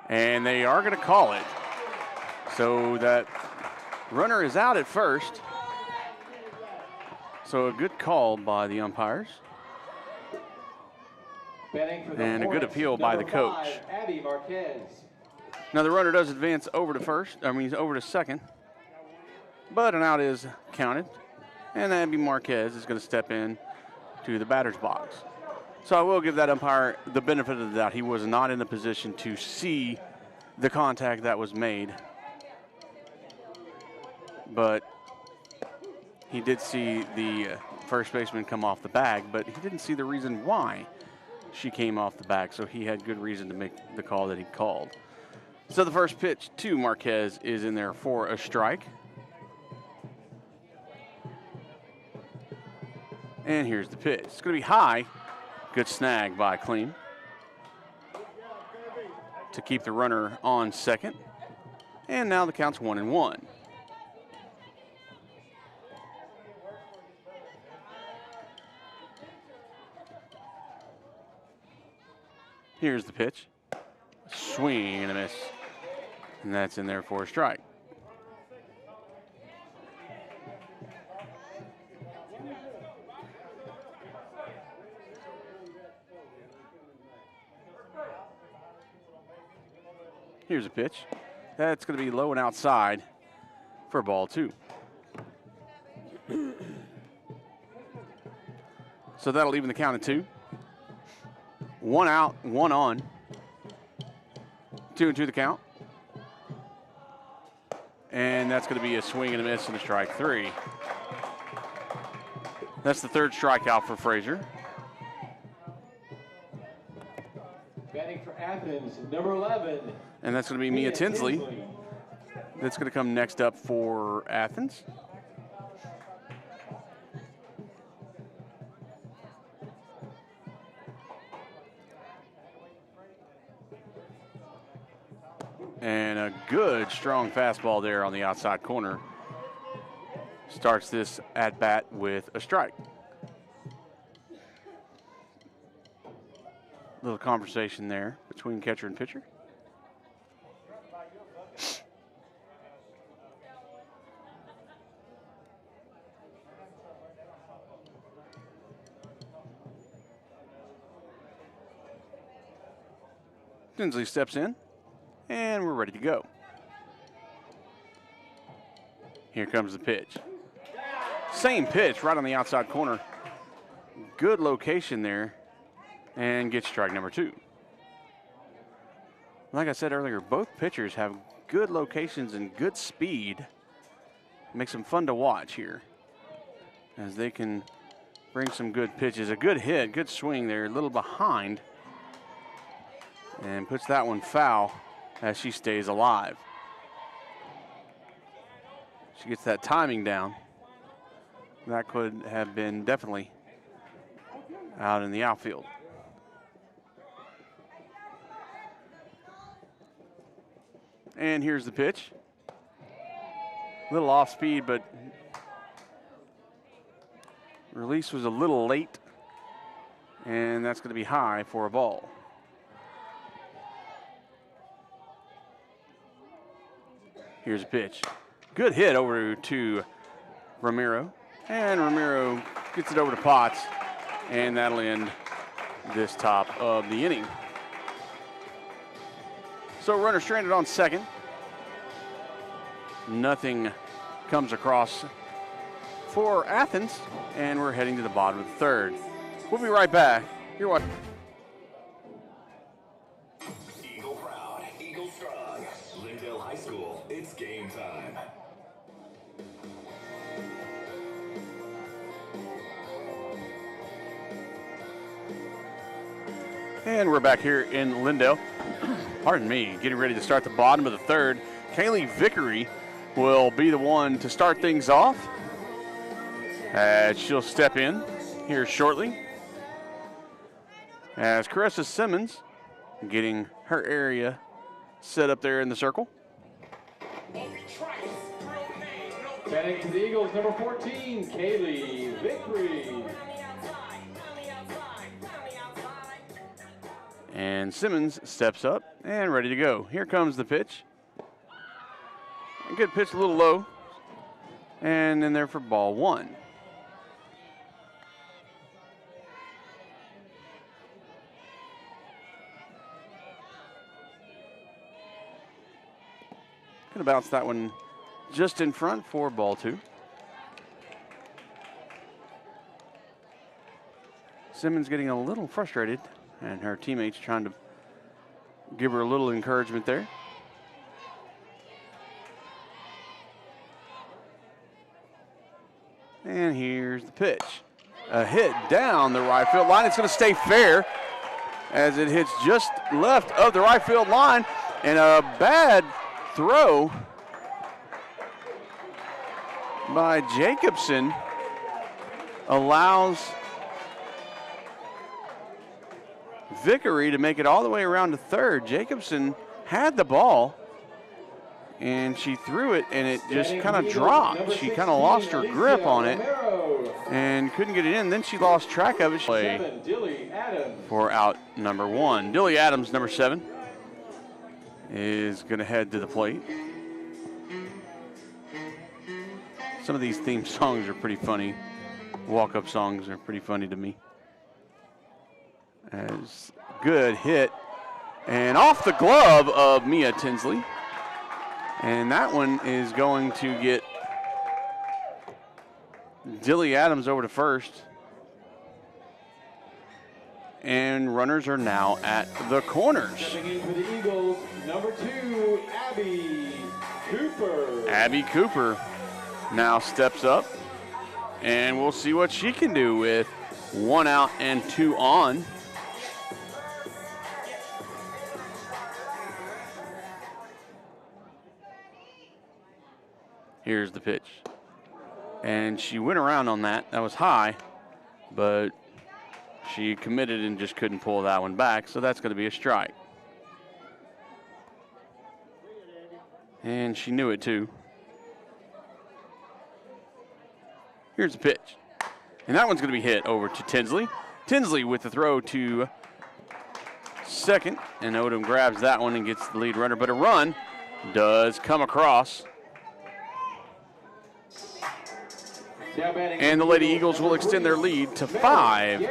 And they are going to call it. So that runner is out at first. So a good call by the umpires. And a good appeal by the coach. Abby Marquez. Now the runner does advance over to second. But an out is counted. And Abby Marquez is going to step in to the batter's box. So I will give that umpire the benefit of the doubt. He was not in the position to see the contact that was made. But he did see the first baseman come off the bag, but he didn't see the reason why she came off the bag, so he had good reason to make the call that he called. So the first pitch to Marquez is in there for a strike. And here's the pitch. It's going to be high. Good snag by Clean to keep the runner on second. And now the count's 1-1. Here's the pitch. Swing and a miss. And that's in there for a strike. Here's a pitch. That's going to be low and outside for ball 2. So that'll even the count at 2. 1 out, 1 on. 2-2 the count. And that's going to be a swing and a miss and a strike 3. That's the third strikeout for Frazier. Batting for Athens, number 11. And that's going to be Mia Tinsley. That's going to come next up for Athens. And a good, strong fastball there on the outside corner. Starts this at-bat with a strike. Little conversation there between catcher and pitcher. Tinsley steps in, and we're ready to go. Here comes the pitch. Same pitch right on the outside corner. Good location there, and gets strike number 2. Like I said earlier, both pitchers have good locations and good speed. Makes them fun to watch here as they can bring some good pitches. A good hit, good swing there, a little behind. And puts that one foul as she stays alive. She gets that timing down. That could have been definitely out in the outfield. And here's the pitch. A little off speed, but release was a little late. And that's going to be high for a ball. Here's a pitch. Good hit over to Ramiro. And Ramiro gets it over to Potts. And that'll end this top of the inning. So runner stranded on second. Nothing comes across for Athens. And we're heading to the bottom of the third. We'll be right back. You're watching. Eagle proud, Eagle strong. Lindale High School, it's game time. And we're back here in Lindale. Pardon me, getting ready to start the bottom of the third. Kaylee Vickery will be the one to start things off. She'll step in here shortly. As Carissa Simmons getting her area set up there in the circle. Batting to the Eagles, number 14, Kaylee Vickery. And Simmons steps up and ready to go. Here comes the pitch. A good pitch, a little low. And in there for ball 1. Gonna bounce that one just in front for ball 2. Simmons getting a little frustrated, and her teammates trying to give her a little encouragement there. And here's the pitch. a hit down the right field line. It's going to stay fair as it hits just left of the right field line, and a bad throw by Jacobson allows Vickery to make it all the way around to third. Jacobson had the ball, and she threw it, and it just kind of dropped. She kind of lost her grip on it and couldn't get it in. Then she lost track of it. Play for out number 1. Dilly Adams, number 7, is going to head to the plate. Some of these theme songs are pretty funny. Walk-up songs are pretty funny to me. As good hit, and off the glove of Mia Tinsley. And that one is going to get Dilly Adams over to first. And runners are now at the corners. Stepping in for the Eagles, number 2, Abby Cooper. Abby Cooper now steps up, and we'll see what she can do with 1 out and 2 on. Here's the pitch. And she went around on that. That was high, but she committed and just couldn't pull that one back, so that's going to be a strike. And she knew it too. Here's the pitch. And that one's going to be hit over to Tinsley. Tinsley with the throw to second, and Odom grabs that one and gets the lead runner, but a run does come across. And the Lady Eagles will extend their lead to 5.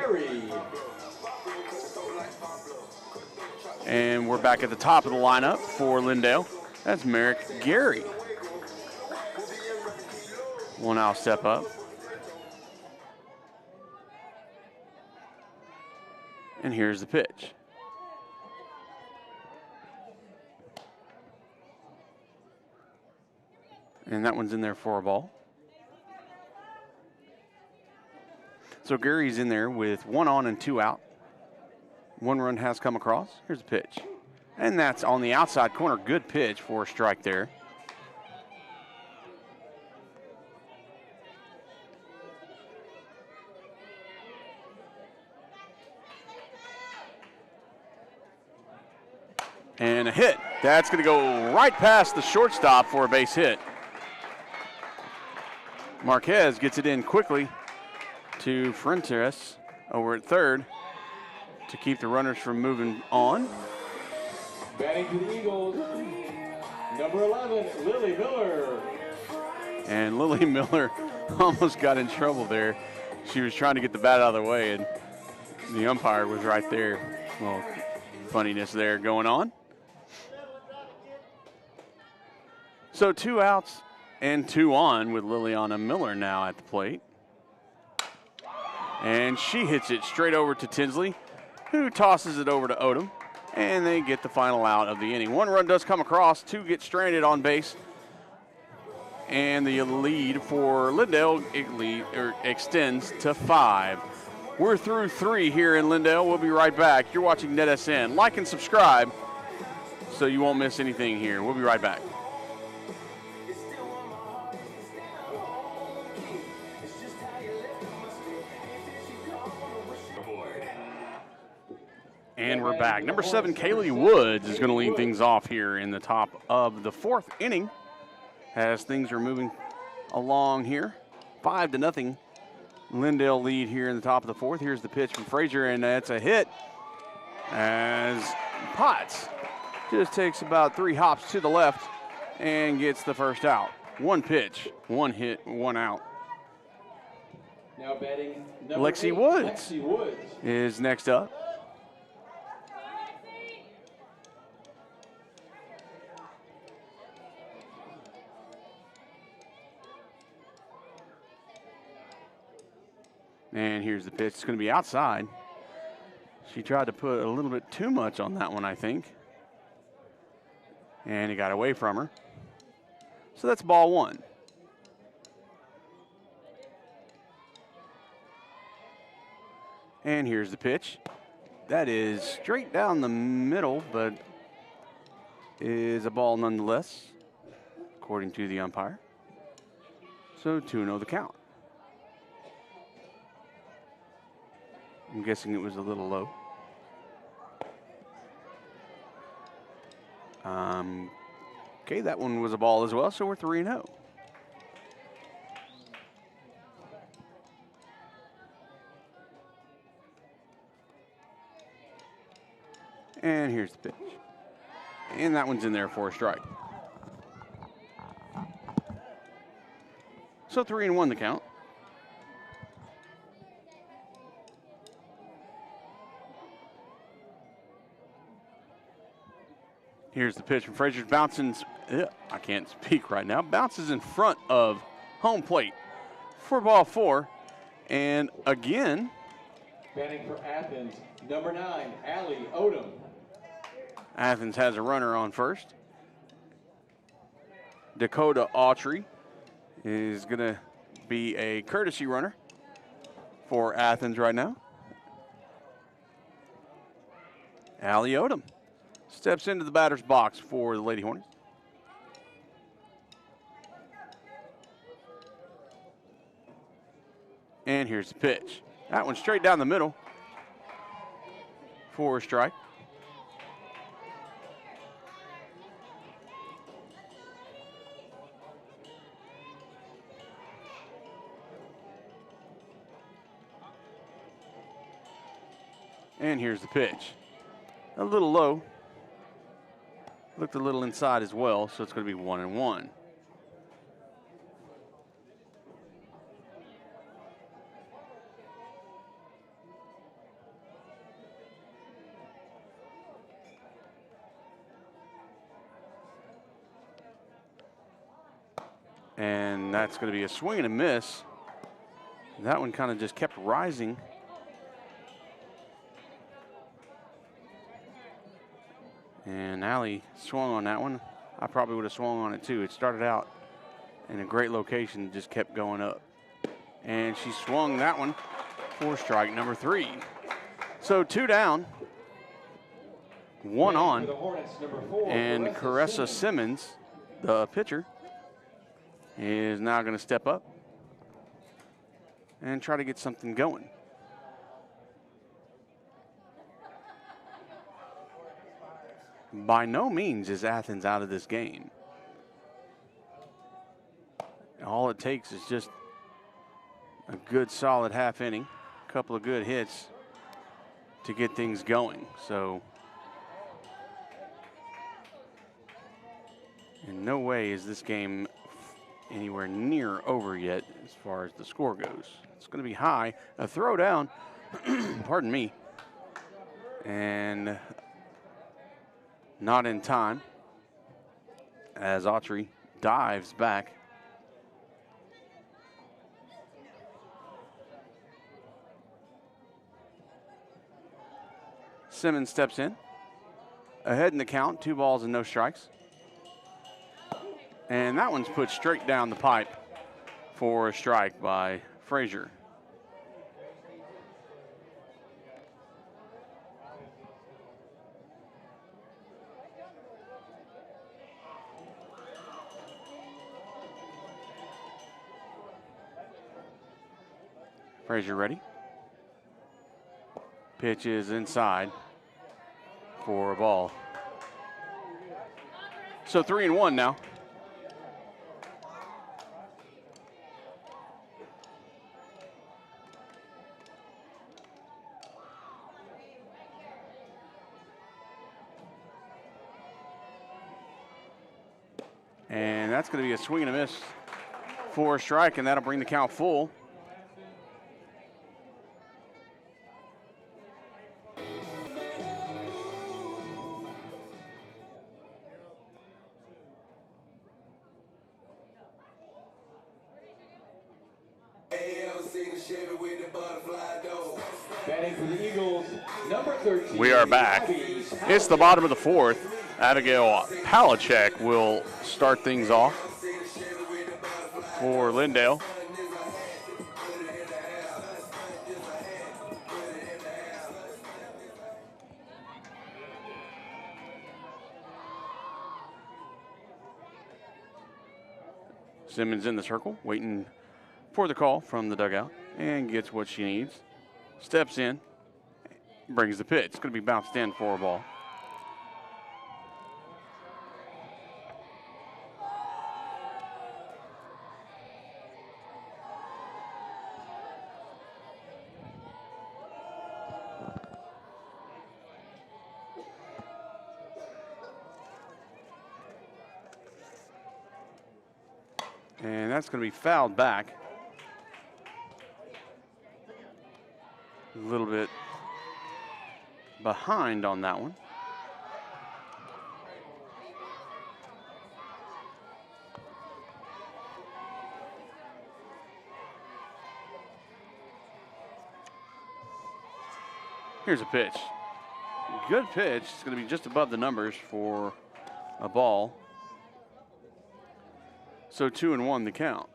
And we're back at the top of the lineup for Lindale. That's Merrick Gary. Will now step up. And here's the pitch. And that one's in there for a ball. So Gary's in there with 1 on and 2 out. 1 run has come across. Here's the pitch. And that's on the outside corner. Good pitch for a strike there. And a hit. That's going to go right past the shortstop for a base hit. Marquez gets it in quickly to Fuentes over at third to keep the runners from moving on. Batting for the Eagles, number 11, Lily Miller. And Lily Miller almost got in trouble there. She was trying to get the bat out of the way, and the umpire was right there. A little funniness there going on. So 2 outs and 2 on with Liliana Miller now at the plate. And she hits it straight over to Tinsley, who tosses it over to Odom, and they get the final out of the inning. 1 run does come across, 2 get stranded on base, and the lead for Lindale extends to 5. We're through 3 here in Lindale. We'll be right back. You're watching NETsn. Like and subscribe so you won't miss anything here. We'll be right back. And we're back. Number 7, Kaylee Woods, is going to lead things off here in the top of the 4th inning as things are moving along here. 5-0. Lindale lead here in the top of the 4th. Here's the pitch from Frazier, and that's a hit as Potts just takes about 3 hops to the left and gets the first out. 1 pitch, 1 hit, 1 out. Now batting Lexi Woods is next up. And here's the pitch. It's going to be outside. She tried to put a little bit too much on that one, I think. And it got away from her. So that's ball 1. And here's the pitch. That is straight down the middle, but is a ball nonetheless, according to the umpire. So 2-0 the count. I'm guessing it was a little low. Okay, that one was a ball as well, so we're 3-0. And here's the pitch. And that one's in there for a strike. So 3-1 the count. Here's the pitch from Frazier. Bouncing, I can't speak right now. Bounces in front of home plate for ball 4. And again, batting for Athens, number 9, Allie Odom. Athens has a runner on first. Dakota Autry is going to be a courtesy runner for Athens right now. Allie Odom steps into the batter's box for the Lady Hornets. And here's the pitch. That one straight down the middle for a strike. And here's the pitch. A little low. Looked a little inside as well, so it's going to be 1-1. And that's going to be a swing and a miss. That one kind of just kept rising. And Allie swung on that one. I probably would have swung on it too. It started out in a great location, just kept going up. And she swung that one for strike number 3. So 2 down, 1 on. And Caressa Simmons, the pitcher, is now going to step up and try to get something going. By no means is Athens out of this game. All it takes is just a good solid half inning, a couple of good hits to get things going. So in no way is this game anywhere near over yet as far as the score goes. It's going to be high. A throw down, pardon me, and not in time as Autry dives back. Simmons steps in. Ahead in the count, 2 balls and no strikes. And that one's put straight down the pipe for a strike by Frazier. Frazier ready. Pitch is inside for a ball. So 3-1 now. And that's going to be a swing and a miss for a strike, and that'll bring the count full. Batting for the Eagles, number 13. We are back. It's the bottom of the 4th. Abigail Palachek will start things off for Lindale. Simmons in the circle, waiting for the call from the dugout, and gets what she needs. Steps in, brings the pitch. It's going to be bounced in for a ball. And that's going to be fouled back. A little bit behind on that one. Here's a pitch. Good pitch. It's going to be just above the numbers for a ball. So 2-1 the count.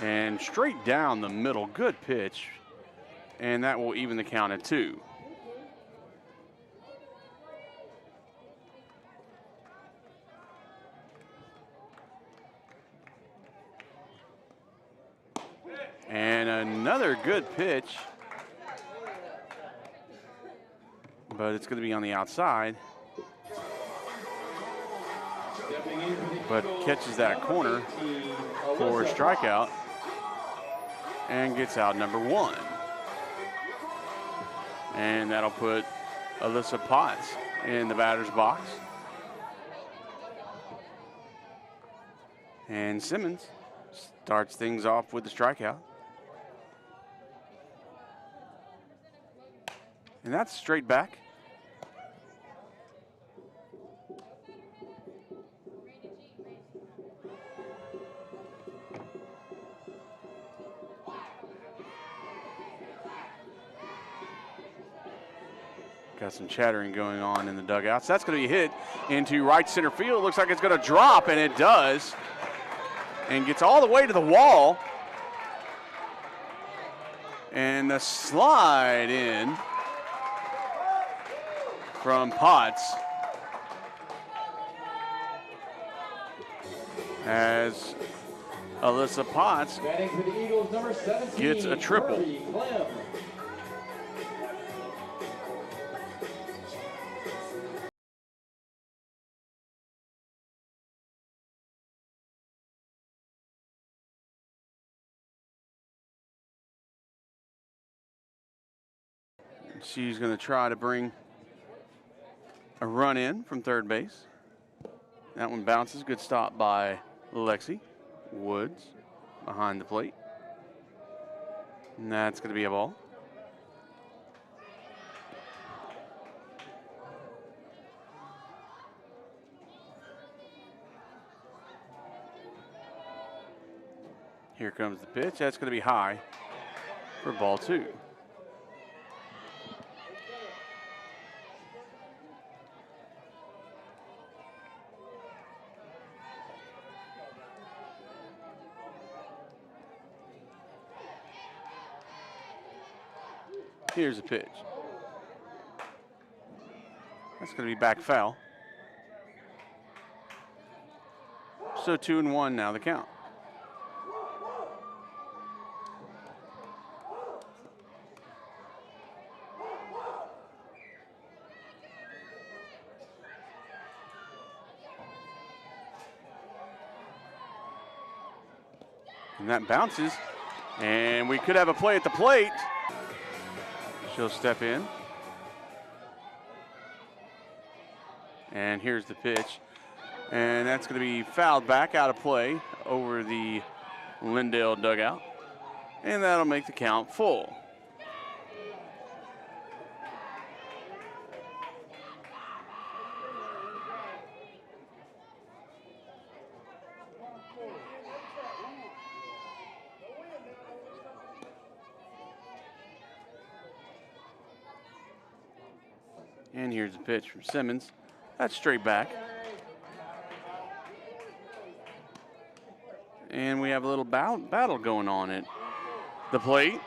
And straight down the middle, good pitch. And that will even the count at 2. And another good pitch, but it's going to be on the outside. But catches that corner for a strikeout and gets out number 1. And that'll put Alyssa Potts in the batter's box. And Simmons starts things off with the strikeout. And that's straight back. Got some chattering going on in the dugouts. That's going to be hit into right center field. Looks like it's going to drop, and it does. And gets all the way to the wall. And the slide in from Potts as Alyssa Potts for the Eagles, number 17, gets a triple. She's going to try to bring a run in from third base. That one bounces. Good stop by Lexi Woods behind the plate. And that's going to be a ball. Here comes the pitch. That's going to be high for ball 2. Here's a pitch. That's going to be back foul. So 2-1 now the count. And that bounces, and we could have a play at the plate. She'll step in. And here's the pitch. And that's going to be fouled back out of play over the Lindale dugout. And that'll make the count full. And here's a pitch from Simmons. That's straight back. And we have a little battle going on at the plate.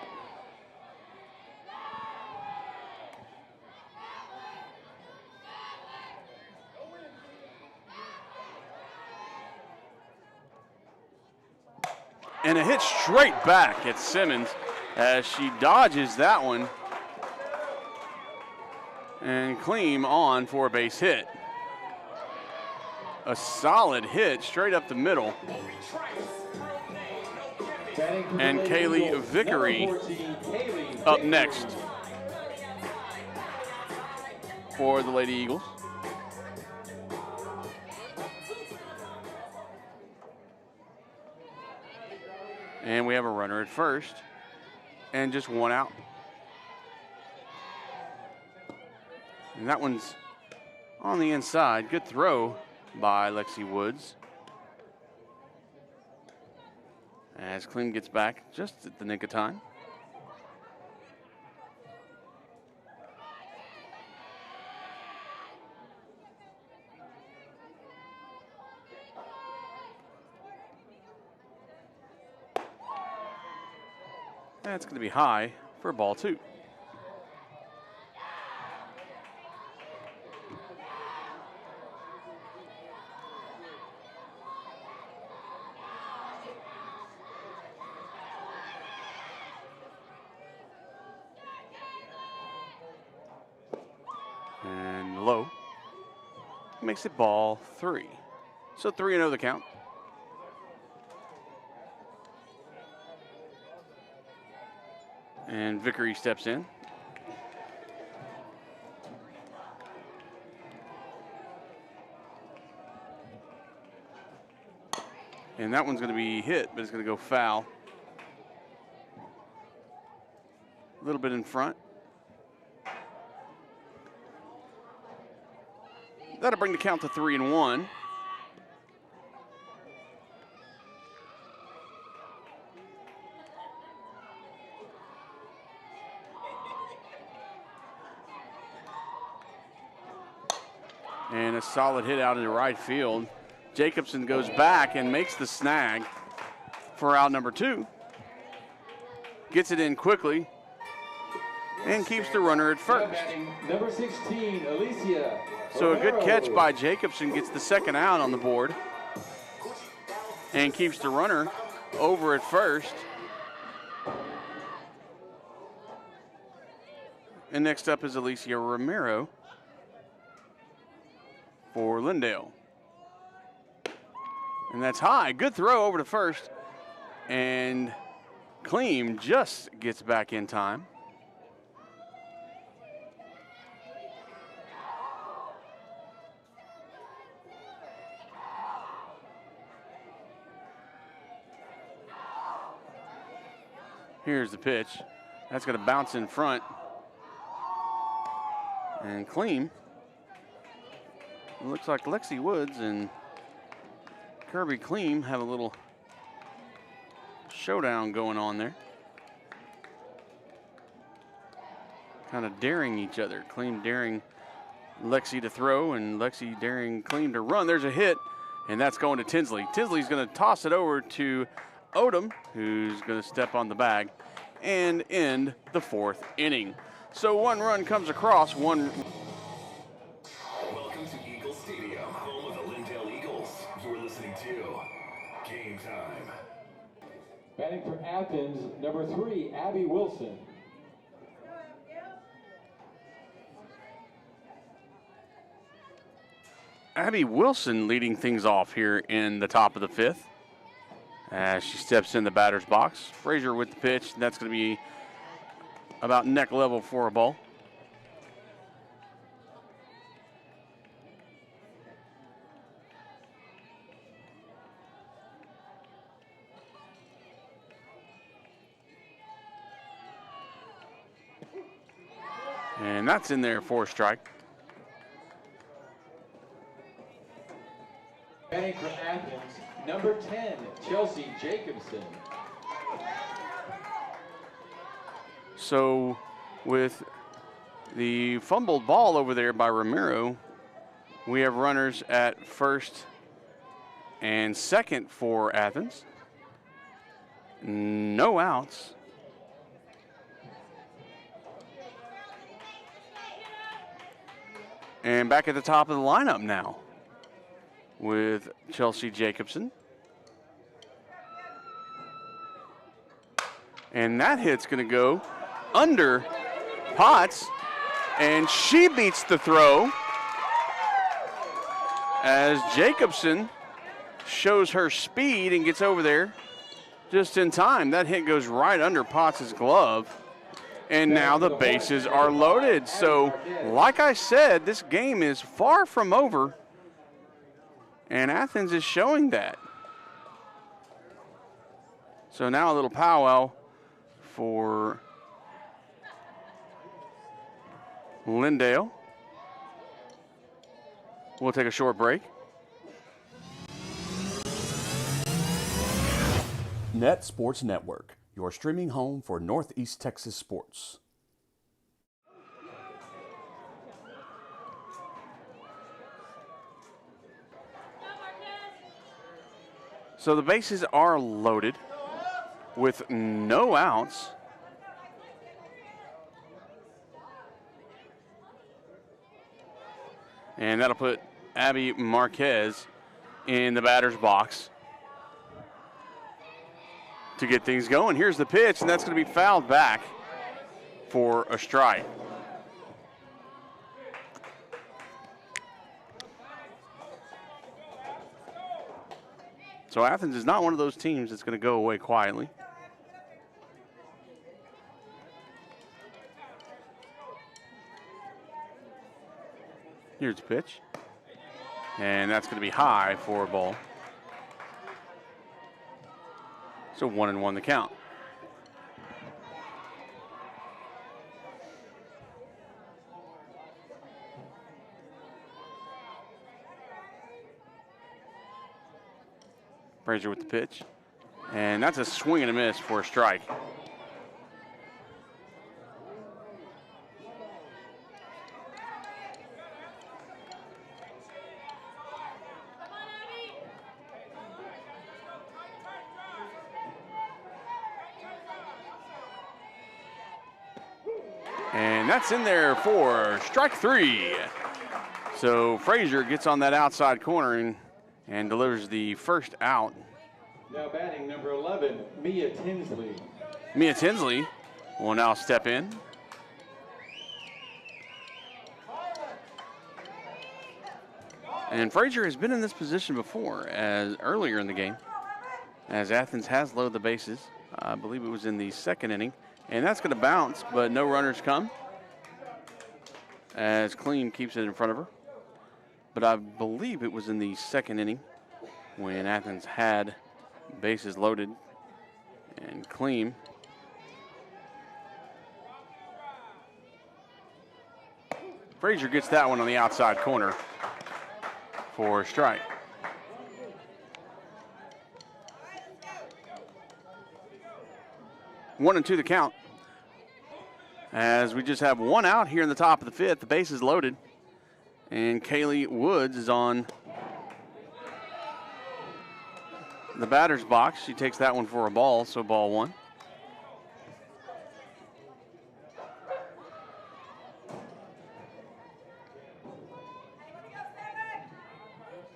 And a hit straight back at Simmons as she dodges that one. And Kleem on for a base hit. A solid hit straight up the middle. And Kaylee Vickery up next for the Lady Eagles. And we have a runner at first and just one out. And that one's on the inside. Good throw by Lexi Woods. As Kleem gets back just at the nick of time. That's going to be high for ball 2. And low. Makes it ball 3. So 3-0 the count. And Vickery steps in. And that one's going to be hit, but it's going to go foul. A little bit in front. That'll bring the count to 3-1. And a solid hit out into right field. Jacobson goes back and makes the snag for out number 2. Gets it in quickly and keeps the runner at first. Number 16, Alicia. So a good catch by Jacobson gets the second out on the board and keeps the runner over at first. And next up is Alicia Romero for Lindale. And that's high. Good throw over to first. And Kleem just gets back in time. Here's the pitch. That's going to bounce in front. And Kleem. It looks like Lexi Woods and Kirby Kleem have a little showdown going on there. Kind of daring each other. Kleem daring Lexi to throw and Lexi daring Kleem to run. There's a hit, and that's going to Tinsley. Tinsley's going to toss it over to Odom, who's going to step on the bag and end the 4th inning. So one run comes across, one. Welcome to Eagle Stadium, home of the Lindale Eagles. You're listening to Game Time. Batting for Athens, number 3, Abby Wilson. Abby Wilson leading things off here in the top of the 5th. As she steps in the batter's box. Frazier with the pitch. That's going to be about neck level for a ball. And that's in there for a strike. Batting for Athens, number 10, Chelsea Jacobson. So with the fumbled ball over there by Romero, we have runners at first and second for Athens. No outs. And back at the top of the lineup now with Chelsea Jacobson. And that hit's going to go under Potts, and she beats the throw as Jacobson shows her speed and gets over there just in time. That hit goes right under Potts' glove, and now the bases are loaded. So, like I said, this game is far from over, and Athens is showing that. So now a little powwow for Lindale. We'll take a short break. Net Sports Network, your streaming home for Northeast Texas sports. So the bases are loaded with no outs. And that'll put Abby Marquez in the batter's box to get things going. Here's the pitch, and that's going to be fouled back for a strike. So Athens is not one of those teams that's going to go away quietly. Here's the pitch. And that's going to be high for a ball. So 1-1 the count. Frazier with the pitch. And that's a swing and a miss for a strike. And that's in there for strike three. So Frazier gets on that outside corner and delivers the first out. Now batting number 11, Mia Tinsley. Mia Tinsley will now step in. And Frazier has been in this position before, as earlier in the game, as Athens has loaded the bases. I believe it was in the second inning. And that's going to bounce, but no runners come, as Clean keeps it in front of her. But I believe it was in the second inning when Athens had bases loaded and Clean. Frazier gets that one on the outside corner for a strike. One and two the count. As we just have one out here in the top of the fifth, the base is loaded. And Kaylee Woods is on the batter's box. She takes that one for a ball, so ball one.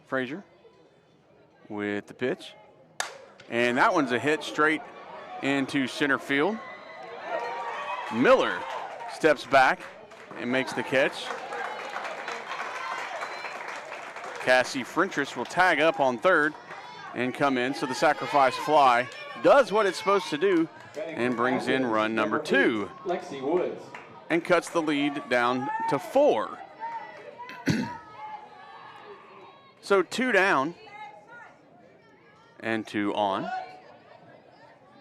Frazier with the pitch. And that one's a hit straight into center field. Miller steps back and makes the catch. Cassie Frentress will tag up on third and come in, so the sacrifice fly does what it's supposed to do and brings in run number two. Lexi Woods. And cuts the lead down to 4. So 2 down and 2 on.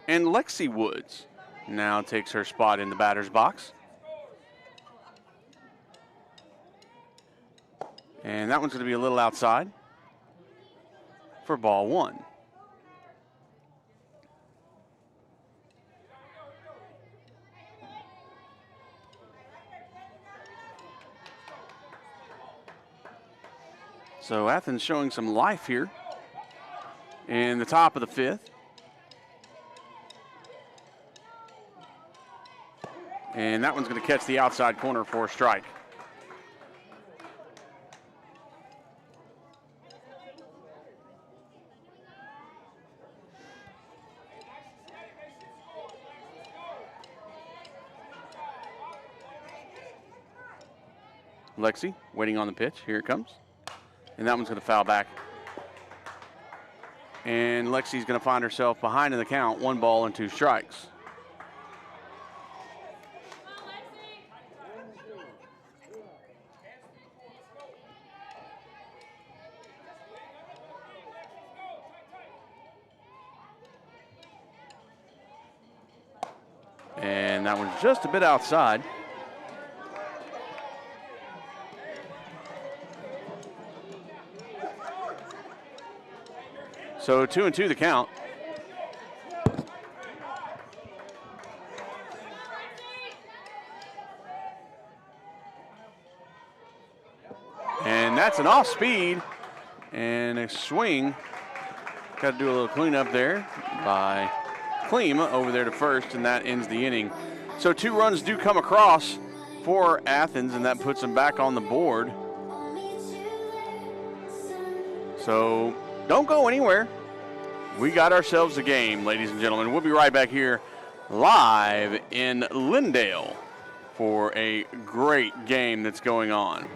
And Lexi Woods now takes her spot in the batter's box. And that one's going to be a little outside for ball one. So Athens showing some life here in the top of the fifth. And that one's going to catch the outside corner for a strike. Lexi waiting on the pitch. Here it comes. And that one's going to foul back. And Lexi's going to find herself behind in the count, 1 ball and 2 strikes. And that one's just a bit outside. So 2-2 the count. And that's an off speed and a swing. Got to do a little cleanup there by Cleem over there to first, and that ends the inning. So 2 runs do come across for Athens, and that puts them back on the board. So don't go anywhere. We got ourselves a game, ladies and gentlemen. We'll be right back here live in Lindale for a great game that's going on.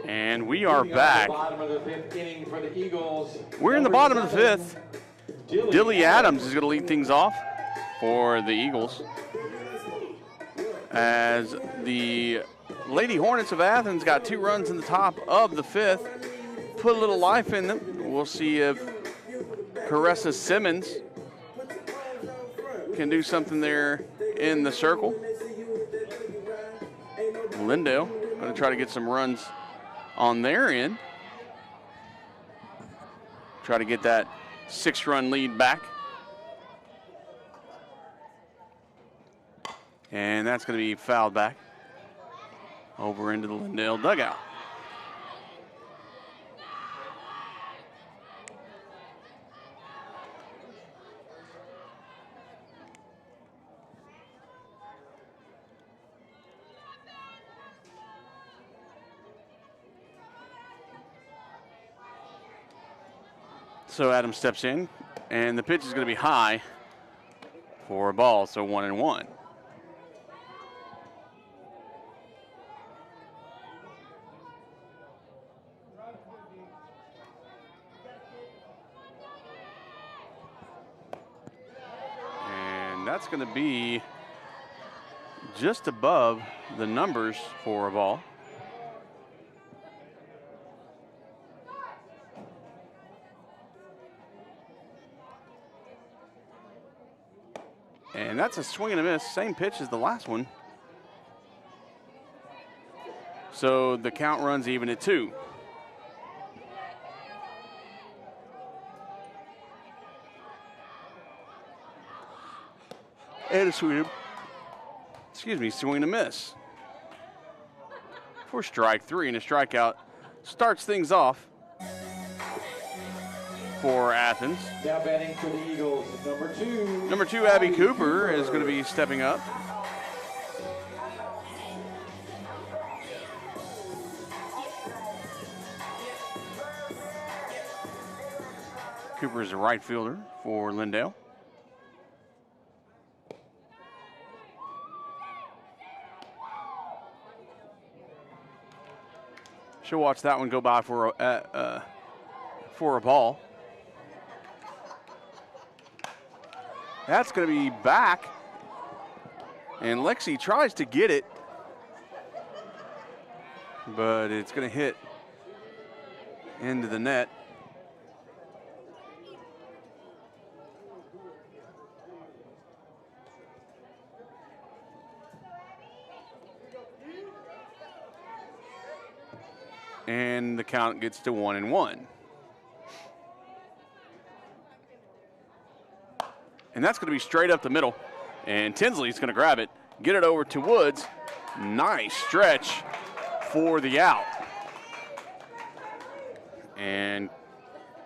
And we are back. We're in the bottom of the 5th. Dilly Adams is going to lead things off for the Eagles, as the Lady Hornets of Athens got 2 runs in the top of the 5th. Put a little life in them. We'll see if Caressa Simmons can do something there in the circle. Lindale going to try to get some runs on their end. Try to get that 6-run lead back. And that's going to be fouled back over into the Lindale dugout. So Adams steps in, and the pitch is going to be high for a ball, so 1-1. And that's going to be just above the numbers for a ball. And that's a swing and a miss, same pitch as the last one. So the count runs even at 2. And a swing, swing and a miss. For strike 3, and a strikeout starts things off for Athens. Now batting for the Eagles, Number 2, Abby Cooper is going to be stepping up. Cooper is a right fielder for Lindale. She'll watch that one go by for a ball. That's going to be back, and Lexi tries to get it, but it's going to hit into the net. And the count gets to 1-1. and that's going to be straight up the middle. And Tinsley's going to grab it, get it over to Woods. Nice stretch for the out. And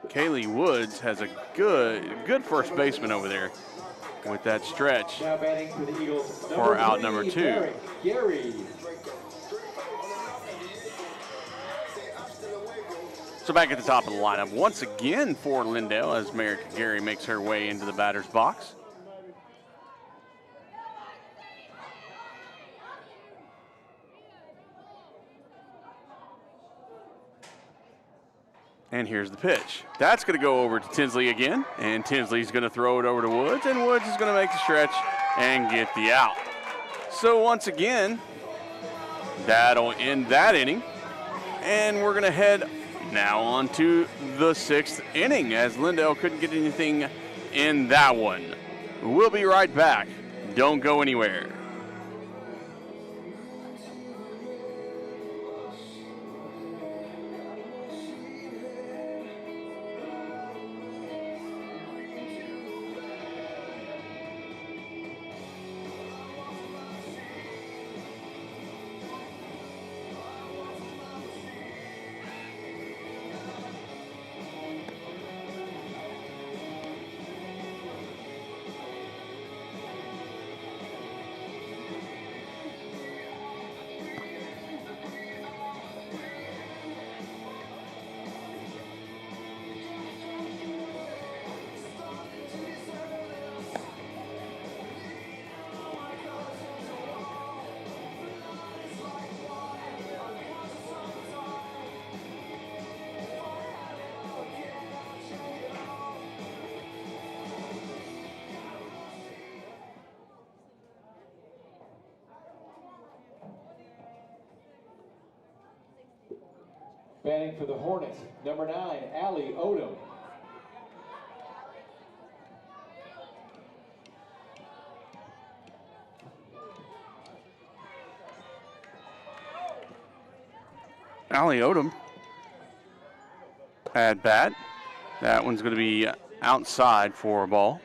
Kaylee Woods has a good first baseman over there with that stretch Now batting for the Eagles, for out number 2. Gary. So back at the top of the lineup once again for Lindale as Merrick Gary makes her way into the batter's box. And here's the pitch. That's going to go over to Tinsley again, and Tinsley's going to throw it over to Woods, and Woods is going to make the stretch and get the out. So once again, that'll end that inning, and we're going to head now on to the 6th inning as Lindale couldn't get anything in that one. We'll be right back. Don't go anywhere. Batting for the Hornets, number 9, Allie Odom. Allie Odom at bat. That one's going to be outside for a ball.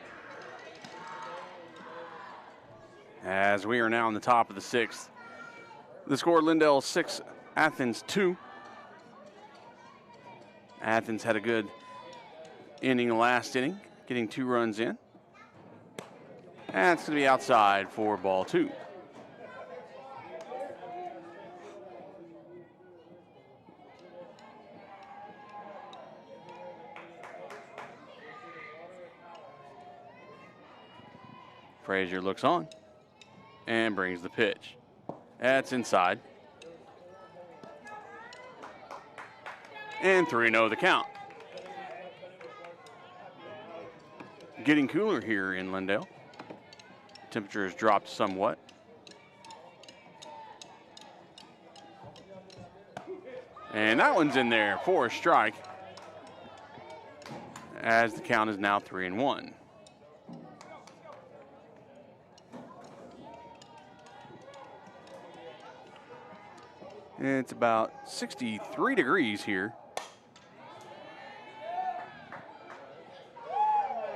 As we are now in the top of the 6th. The score, Lindale 6, Athens 2. Athens had a good inning last inning, getting 2 runs in. And it's going to be outside for ball 2. Frazier looks on and brings the pitch. That's inside. And 3-0 the count. Getting cooler here in Lindale. Temperature has dropped somewhat. And that one's in there for a strike, as the count is now 3-1. It's about 63 degrees here.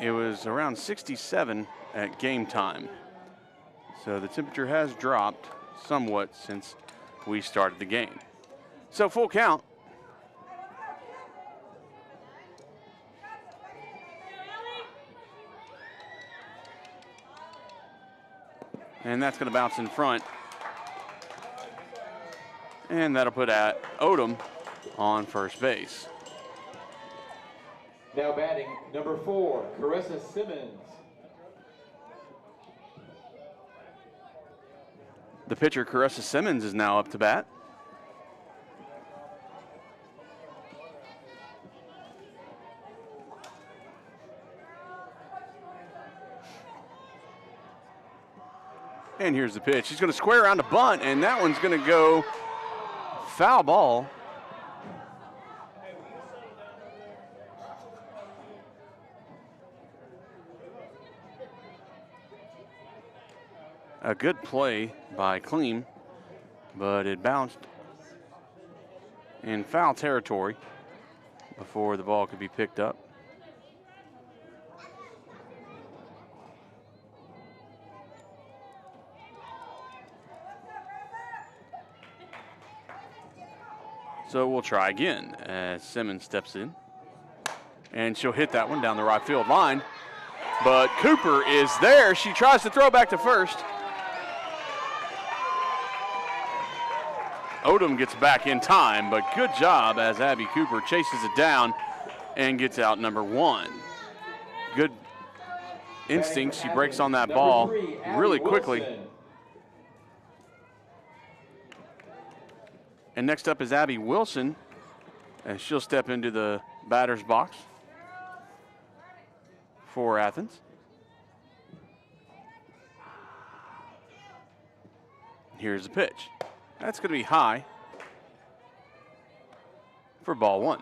It was around 67 at game time. So the temperature has dropped somewhat since we started the game. So full count. And that's going to bounce in front. And that'll put Odom on first base. Now batting, number 4, Carissa Simmons. The pitcher, Carissa Simmons, is now up to bat. And here's the pitch. He's going to square around a bunt, and that one's going to go foul ball. A good play by Kleem, but it bounced in foul territory before the ball could be picked up. So we'll try again as Simmons steps in. And she'll hit that one down the right field line. But Cooper is there. She tries to throw back to first. Odom gets back in time, but good job as Abby Cooper chases it down and gets out number 1. Good instinct. She breaks on that ball really quickly. And next up is Abby Wilson, and she'll step into the batter's box for Athens. Here's the pitch. That's going to be high for ball 1.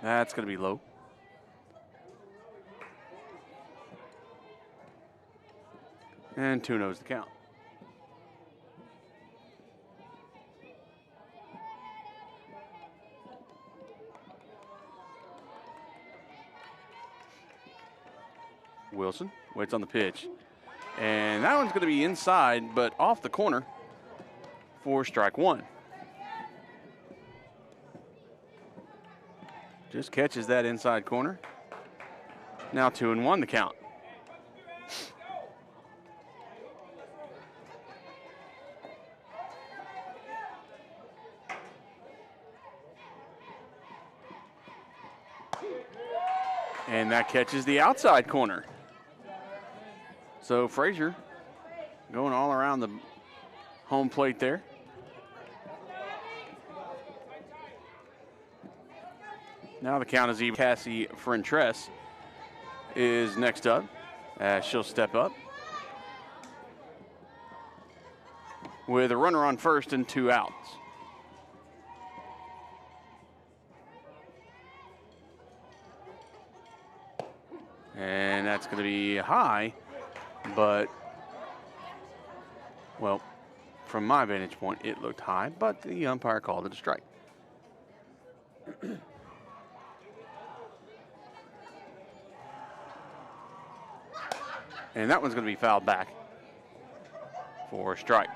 That's going to be low. And 2-0 the count. Wilson waits on the pitch. And that one's going to be inside, but off the corner for strike 1. Just catches that inside corner. Now 2-1 the count. And that catches the outside corner. So Frazier going all around the home plate there. Now the count is even. Cassie Frentress is next up as she'll step up with a runner on first and 2 outs. And that's going to be high, but, well, from my vantage point, it looked high, but the umpire called it a strike. And that one's going to be fouled back for a strike.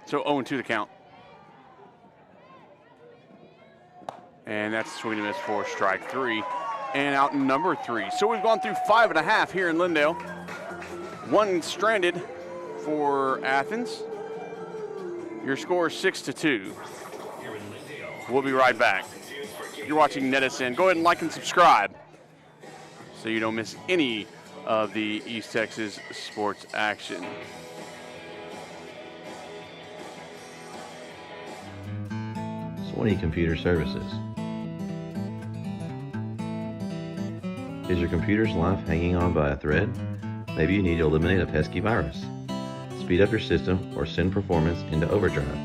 So 0-2 the count. And that's a swing and miss for strike 3. And out number 3. So we've gone through 5.5 here in Lindale. 1 stranded for Athens. Your score is 6-2. We'll be right back. You're watching NETsn. Go ahead and like and subscribe so you don't miss any of the East Texas sports action. Swanee Computer Services. Is your computer's life hanging on by a thread? Maybe you need to eliminate a pesky virus, speed up your system, or send performance into overdrive.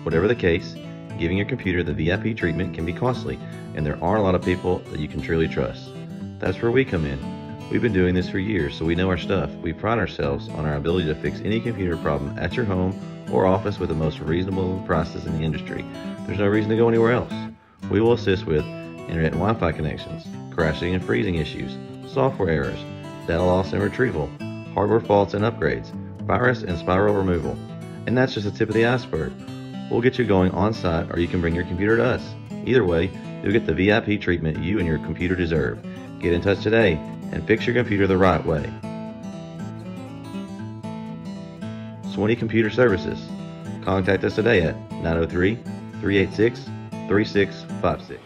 Whatever the case, giving your computer the VIP treatment can be costly, and there aren't a lot of people that you can truly trust. That's where we come in. We've been doing this for years, so we know our stuff. We pride ourselves on our ability to fix any computer problem at your home or office with the most reasonable prices in the industry. There's no reason to go anywhere else. We will assist with internet and Wi-Fi connections, crashing and freezing issues, software errors, data loss and retrieval, hardware faults and upgrades, virus and spiral removal. And that's just the tip of the iceberg. We'll get you going on site, or you can bring your computer to us. Either way, you'll get the VIP treatment you and your computer deserve. Get in touch today and fix your computer the right way. Swanee Computer Services. Contact us today at 903-386-3656.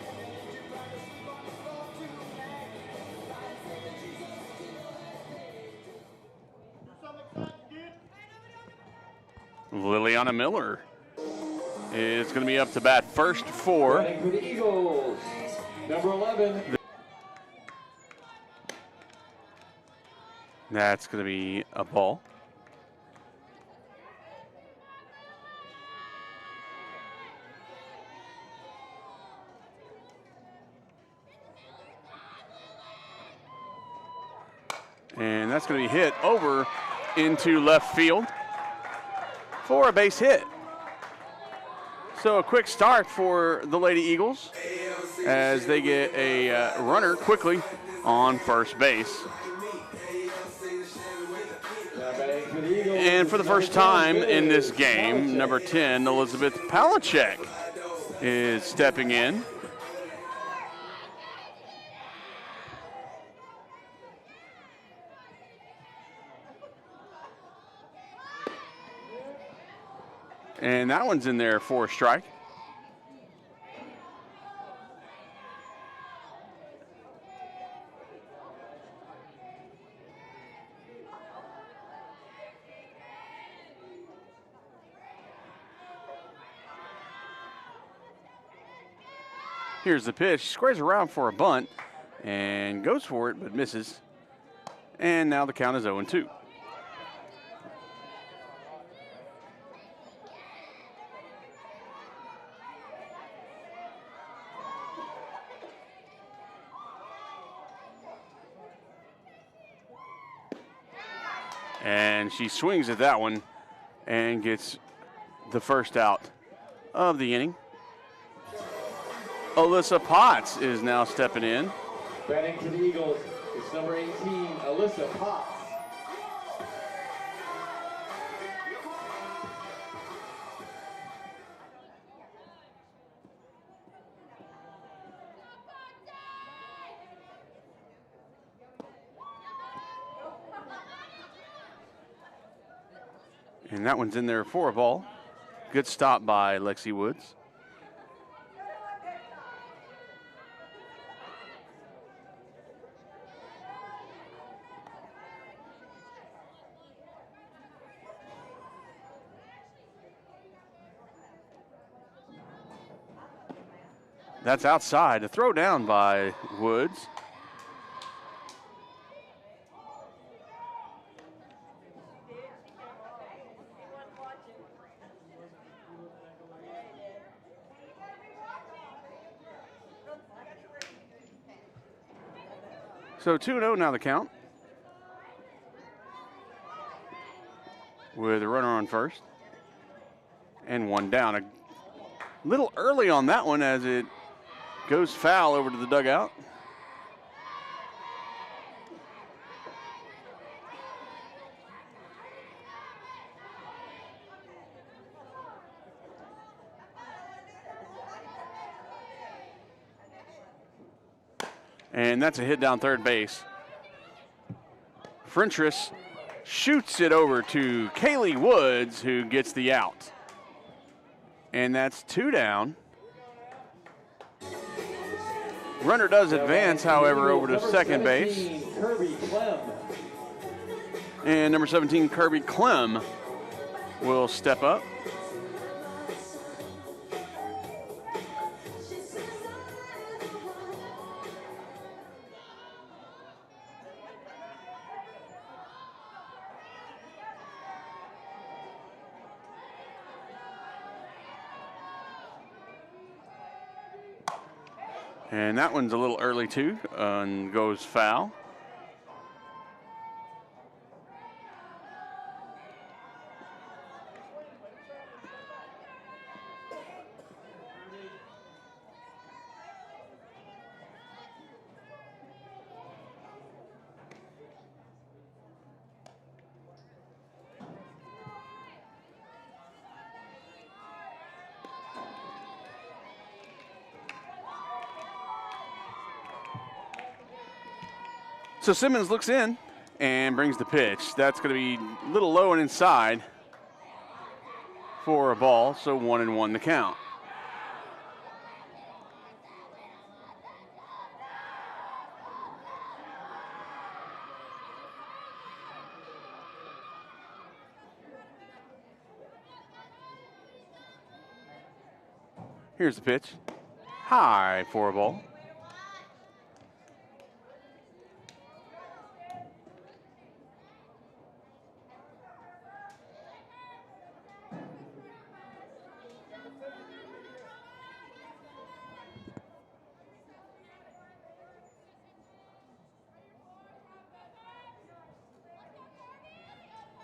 Liliana Miller is going to be up to bat first for the Eagles, number 11. That's going to be a ball. And that's going to be hit over into left field for a base hit. So a quick start for the Lady Eagles as they get a runner quickly on first base. And for the first time in this game, number 10, Elizabeth Palachek, is stepping in. And that one's in there for a strike. Here's the pitch, squares around for a bunt and goes for it but misses. And now the count is 0-2. And she swings at that one and gets the first out of the inning. Alyssa Potts is now stepping in. Batting for the Eagles is number 18, Alyssa Potts. And that one's in there for a ball. Good stop by Lexi Woods. That's outside. A throw down by Woods. So 2-0 now the count. With a runner on first. And one down. A little early on that one as it goes foul over to the dugout. And that's a hit down third base. Frentress shoots it over to Kaylee Woods, who gets the out. And that's 2 down. Runner does advance, however, over to second base. And number 17, Kirby Clem, will step up. And that one's a little early too, and goes foul. So Simmons looks in and brings the pitch. That's going to be a little low and inside for a ball, so 1-1 the count. Here's the pitch. High for a ball.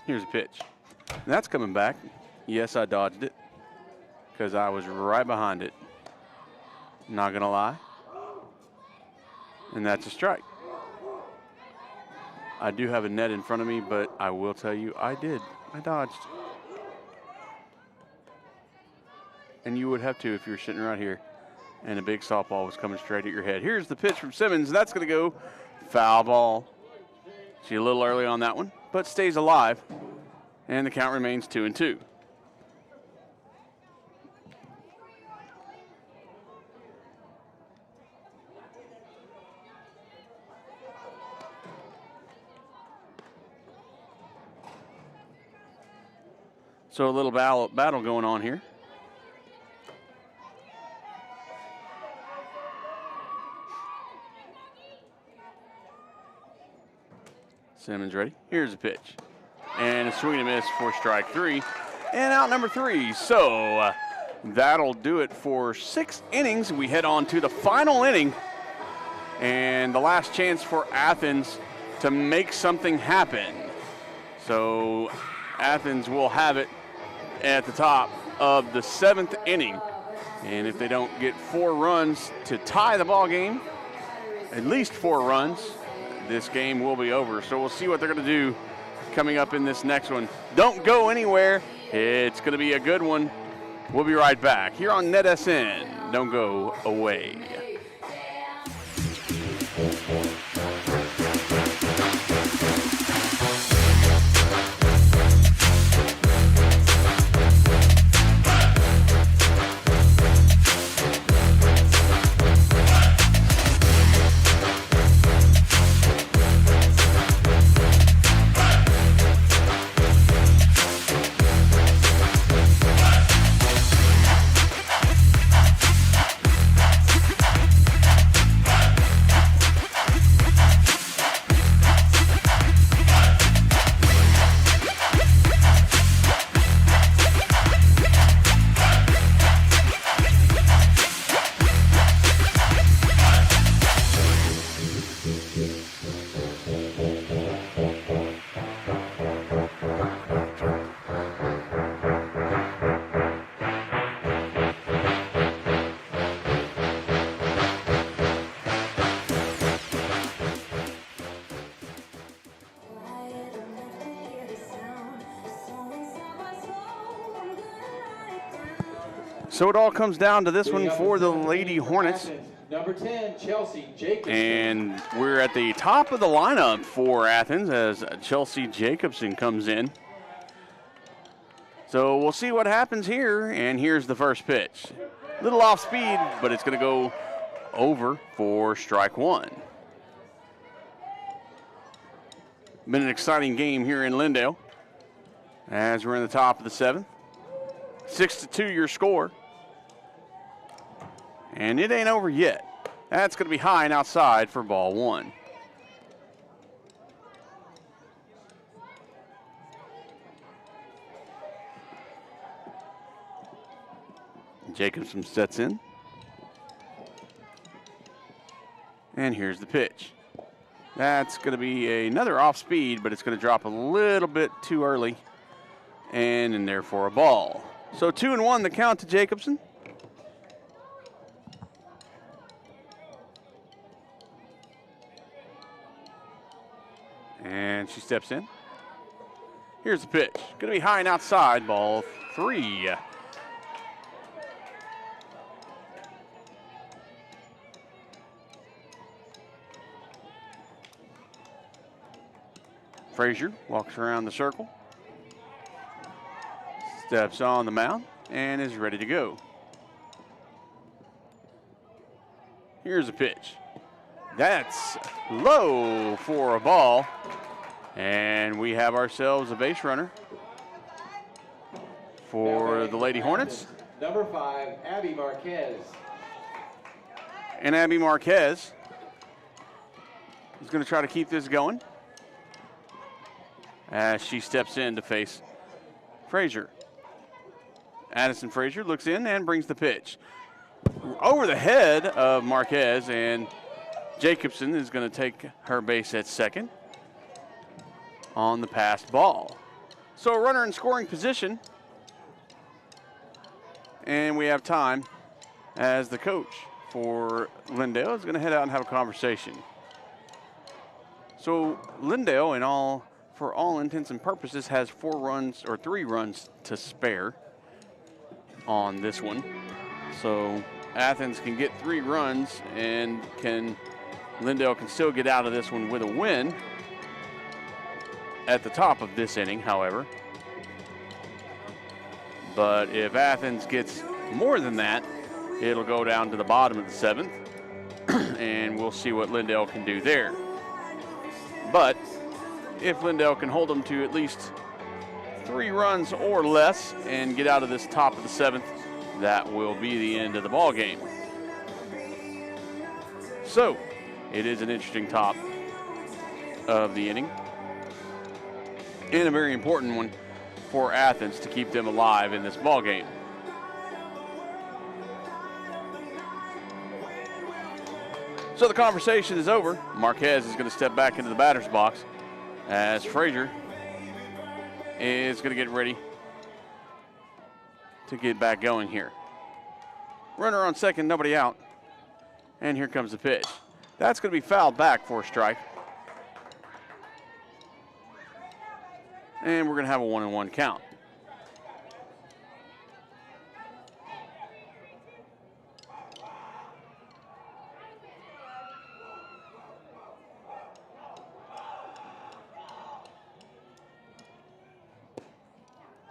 Here's a pitch. And that's coming back. Yes, I dodged it because I was right behind it. Not going to lie. And that's a strike. I do have a net in front of me, but I will tell you I did. I dodged. And you would have to if you were sitting right here and a big softball was coming straight at your head. Here's the pitch from Simmons. That's going to go foul ball. She's a little early on that one, but stays alive. And the count remains 2-2. So a little battle going on here. Simmons ready. Here's a pitch. And a swing and a miss for strike 3. And out number 3. So that'll do it for 6 innings. We head on to the final inning. And the last chance for Athens to make something happen. So Athens will have it at the top of the 7th inning. And if they don't get 4 runs to tie the ball game, at least 4 runs, this game will be over. So we'll see what they're going to do coming up in this next one. Don't go anywhere. It's going to be a good one. We'll be right back here on NETsn. Don't go away. So it all comes down to this one for the Lady Hornets. Number 10, Chelsea Jacobson. And we're at the top of the lineup for Athens as Chelsea Jacobson comes in. So we'll see what happens here. And here's the first pitch. A little off speed, but it's going to go over for strike 1. Been an exciting game here in Lindale as we're in the top of the 7th. 6-2 your score. And it ain't over yet. That's going to be high and outside for ball 1. Jacobson sets in. And here's the pitch. That's going to be another off speed, but it's going to drop a little bit too early. And in there for a ball. So 2-1 the count to Jacobson. And she steps in. Here's the pitch. Going to be high and outside, ball 3. Frazier walks around the circle. Steps on the mound and is ready to go. Here's a pitch. That's low for a ball. And we have ourselves a base runner for the Lady Hornets. Number 5, Abby Marquez. And Abby Marquez is going to try to keep this going as she steps in to face Frazier. Addison Frazier looks in and brings the pitch over the head of Marquez, and Jacobson is going to take her base at second on the passed ball. So a runner in scoring position. And we have time as the coach for Lindale is going to head out and have a conversation. So Lindale, for all intents and purposes, has 4 runs or 3 runs to spare on this one. So Athens can get 3 runs, and Lindale can still get out of this one with a win at the top of this inning, however. But if Athens gets more than that, it'll go down to the bottom of the 7th, and we'll see what Lindale can do there. But if Lindale can hold them to at least 3 runs or less and get out of this top of the 7th, that will be the end of the ball game. So it is an interesting top of the inning, and a very important one for Athens to keep them alive in this ball game. So the conversation is over. Marquez is going to step back into the batter's box as Frazier is going to get ready to get back going here. Runner on second, nobody out. And here comes the pitch. That's going to be fouled back for a strike. And we're going to have a 1-1 count.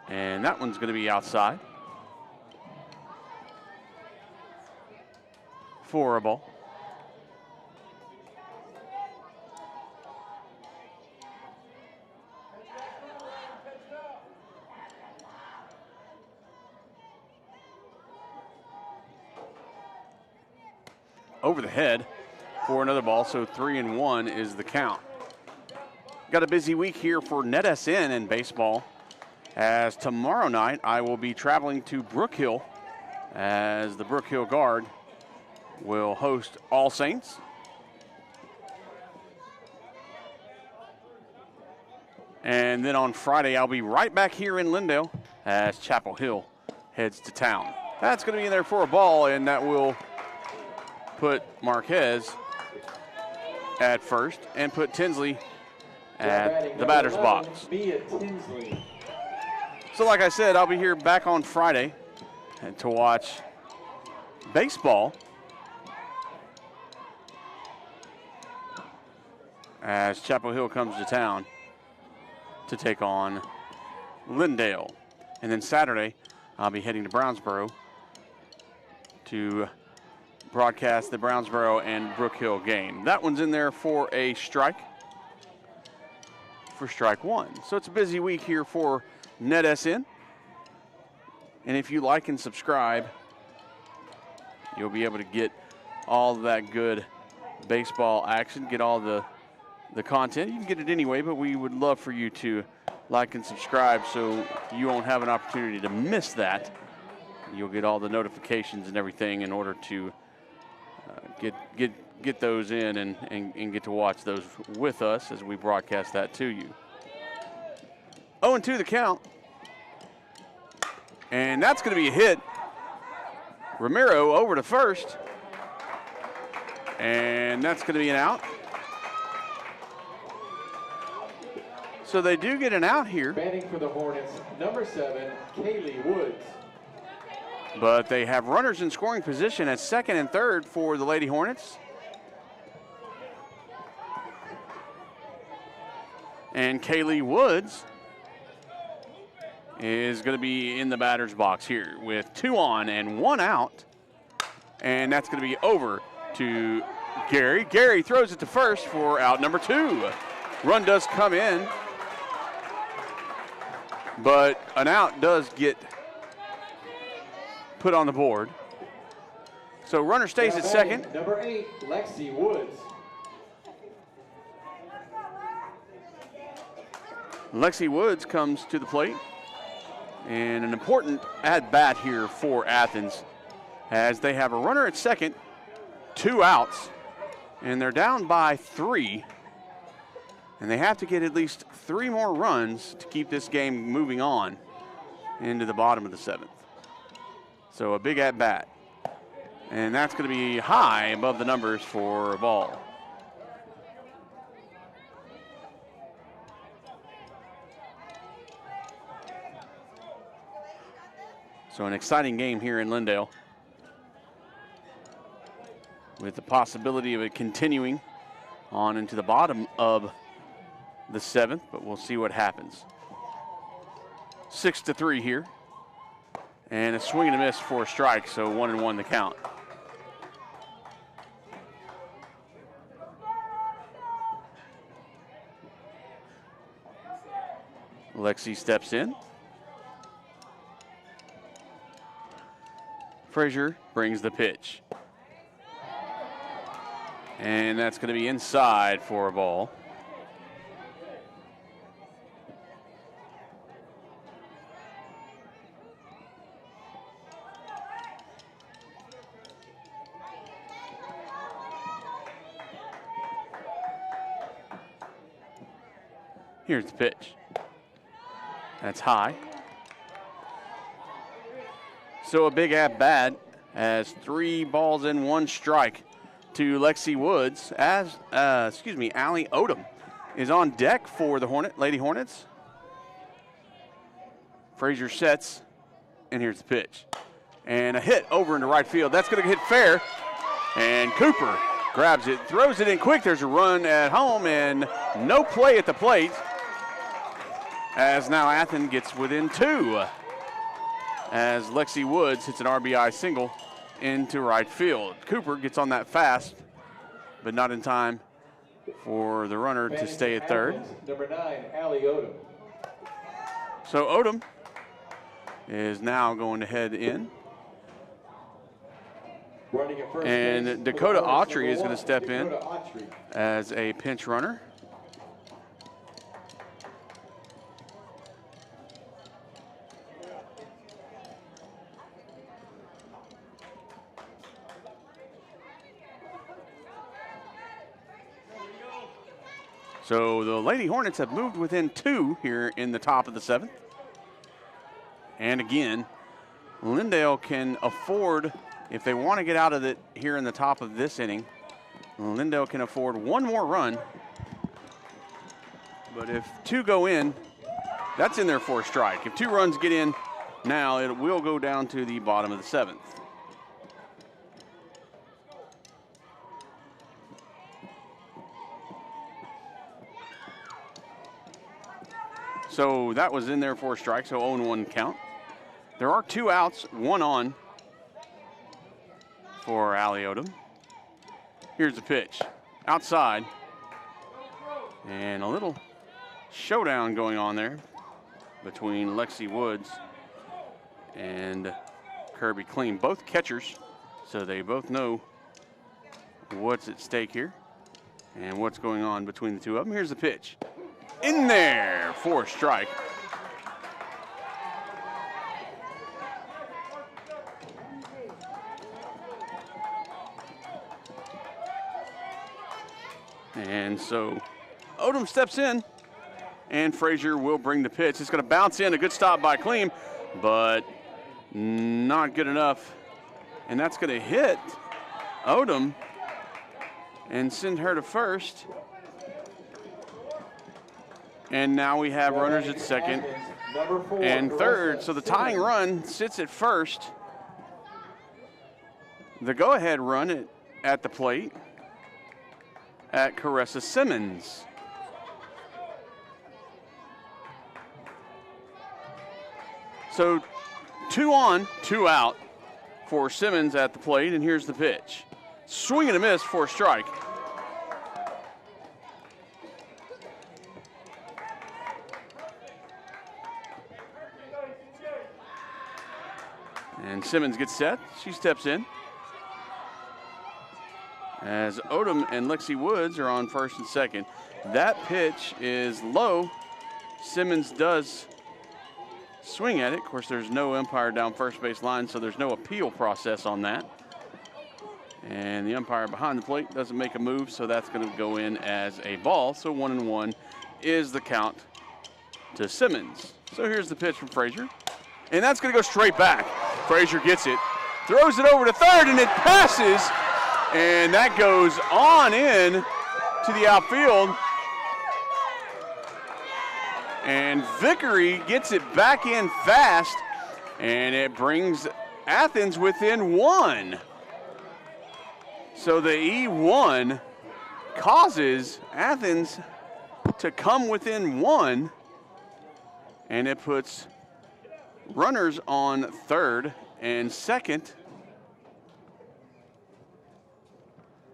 And that one's going to be outside for a ball. Over the head for another ball, so 3-1 is the count. Got a busy week here for NETsn in baseball, as tomorrow night I will be traveling to Brook Hill as the Brook Hill Guard will host All Saints. And then on Friday I'll be right back here in Lindale as Chapel Hill heads to town. That's going to be in there for a ball, and that will put Marquez at first and put Tinsley at the batter's box. So like I said, I'll be here back on Friday to watch baseball as Chapel Hill comes to town to take on Lindale. And then Saturday, I'll be heading to Brownsboro to broadcast the Brownsboro and Brook Hill game. That one's in there for a strike, for strike 1. So it's a busy week here for NETsn. And if you like and subscribe, you'll be able to get all that good baseball action, get all the content. You can get it anyway, but we would love for you to like and subscribe so you won't have an opportunity to miss that. You'll get all the notifications and everything in order to get those in and get to watch those with us as we broadcast that to you. 0-2 the count. And that's going to be a hit. Ramiro over to first. And that's going to be an out. So they do get an out here. Batting for the Hornets, number 7, Kaylee Woods. But they have runners in scoring position at second and third for the Lady Hornets. And Kaylee Woods is going to be in the batter's box here with 2 on and 1 out. And that's going to be over to Gary. Gary throws it to first for out number 2. Run does come in, but an out does get put on the board. So runner stays at second. Number 8, Lexi Woods. Lexi Woods comes to the plate. And an important at-bat here for Athens as they have a runner at second, 2 outs, and they're down by 3 And they have to get at least 3 more runs to keep this game moving on into the bottom of the 7th. So a big at bat. And that's going to be high above the numbers for a ball. So an exciting game here in Lindale, with the possibility of it continuing on into the bottom of the 7th, but we'll see what happens. 6-3 here, and a swing and a miss for a strike, so 1-1 the count. Lexi steps in. Frazier brings the pitch. And that's going to be inside for a ball. Here's the pitch. That's high. So a big at bat as 3 balls and 1 strike to Lexi Woods as, Allie Odom is on deck for the Lady Hornets. Frazier sets, and here's the pitch. And a hit over into right field. That's going to hit fair, and Cooper grabs it, throws it in quick. There's a run at home, and no play at the plate, as now Athens gets within 2. As Lexi Woods hits an RBI single into right field. Cooper gets on that fast, but not in time for the runner to stay at third. Number 9, Allie Odom. So Odom is now going to head in. And Dakota Autry is going to step in as a pinch runner. So the Lady Hornets have moved within 2 here in the top of the 7th. And again, Lindale can afford, if they want to get out of it here in the top of this inning, Lindale can afford 1 more run. But if 2 go in, that's in there for a strike. If 2 runs get in now, it will go down to the bottom of the 7th. So that was in there for a strike, so 0-1 count. There are 2 outs, 1 on for Allie Odom. Here's the pitch. Outside. And a little showdown going on there between Lexi Woods and Kirby Clean. Both catchers, so they both know what's at stake here and what's going on between the 2 of them. Here's the pitch. In there for a strike. And so Odom steps in, and Frazier will bring the pitch. It's going to bounce in, a good stop by Clean, but not good enough. And that's going to hit Odom and send her to first. And now we have runners at second and third. So the tying run sits at first. The go-ahead run at the plate at Caressa Simmons. So 2 on, 2 out for Simmons at the plate, and here's the pitch. Swing and a miss for a strike. And Simmons gets set. She steps in. As Odom and Lexi Woods are on first and second. That pitch is low. Simmons does swing at it. Of course, there's no umpire down first base line, so there's no appeal process on that. And the umpire behind the plate doesn't make a move, so that's going to go in as a ball. So 1-1 is the count to Simmons. So here's the pitch from Frazier. And that's going to go straight back. Frazier gets it, throws it over to third, and it passes. And that goes on in to the outfield. And Vickery gets it back in fast, and it brings Athens within 1. So the E1 causes Athens to come within 1, and it puts runners on third and second,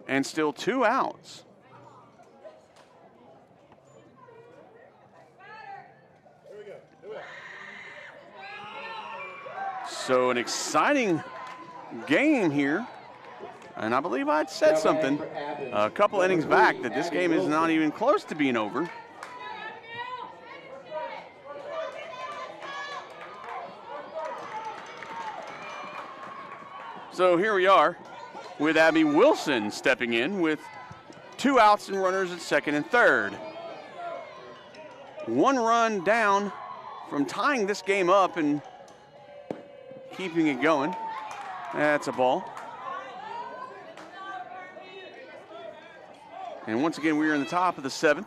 and still 2 outs. So an exciting game here. And I believe I'd said something a couple innings back that this game is not even close to being over. So here we are with Abby Wilson stepping in with 2 outs and runners at second and third. 1 run down from tying this game up and keeping it going. That's a ball. And once again, we are in the top of the 7th.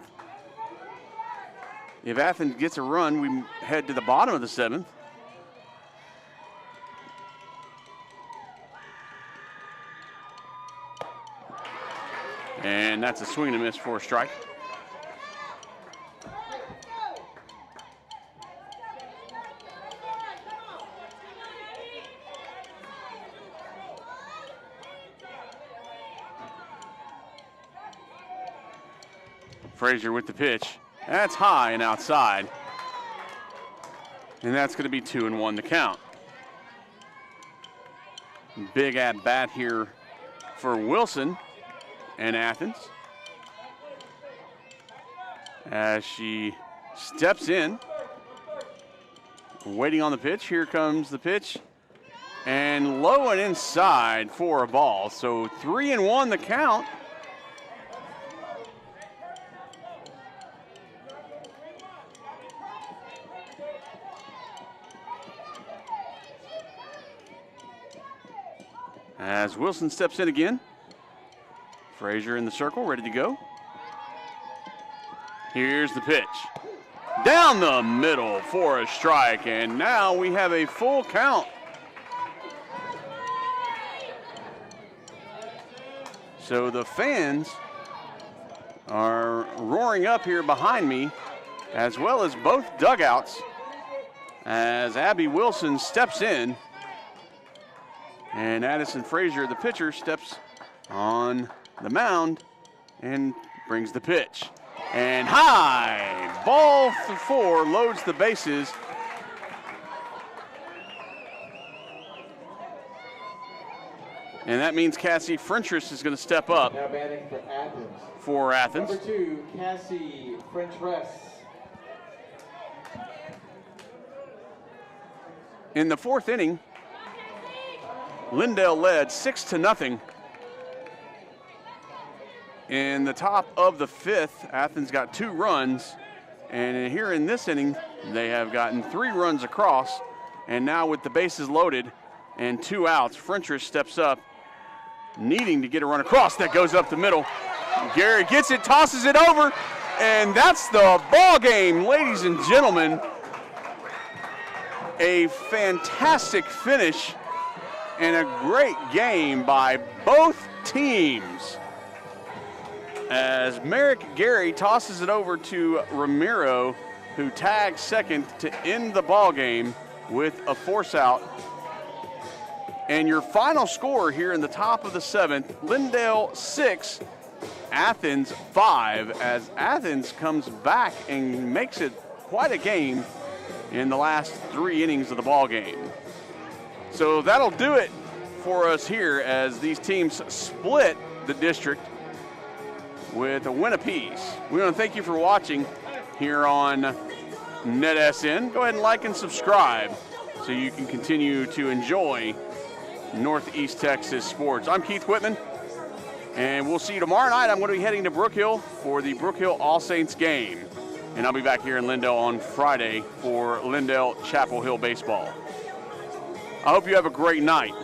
If Athens gets a run, we head to the bottom of the 7th. And that's a swing and a miss for a strike. Frazier with the pitch. That's high and outside. And that's going to be 2-1 the count. Big at bat here for Wilson and Athens as she steps in, waiting on the pitch. Here comes the pitch, and low and inside for a ball. So 3-1 the count. As Wilson steps in again. Frazier in the circle, ready to go. Here's the pitch. Down the middle for a strike, and now we have a full count. So the fans are roaring up here behind me, as well as both dugouts, as Abby Wilson steps in. And Addison Frazier, the pitcher, steps on the mound and brings the pitch. And high, ball for 4, loads the bases. And that means Cassie Frentress is going to step up. Now batting for Athens. For Athens. Number 2, Cassie Frentress. In the 4th inning, Lindale led 6-0. In the top of the 5th, Athens got 2 runs. And here in this inning, they have gotten 3 runs across. And now with the bases loaded and 2 outs, Frentress steps up, needing to get a run across. That goes up the middle. Gary gets it, tosses it over, and that's the ball game, ladies and gentlemen. A fantastic finish and a great game by both teams. As Merrick Gary tosses it over to Ramiro, who tags second to end the ball game with a force out. And your final score here in the top of the 7th, Lindale 6, Athens 5, as Athens comes back and makes it quite a game in the last 3 innings of the ball game. So that'll do it for us here as these teams split the district with a win apiece. We want to thank you for watching here on NETsn. Go ahead and like and subscribe so you can continue to enjoy Northeast Texas sports. I'm Keith Whitman, and we'll see you tomorrow night. I'm going to be heading to Brook Hill for the Brook Hill All Saints game. and I'll be back here in Lindale on Friday for Lindale Chapel Hill baseball. I hope you have a great night.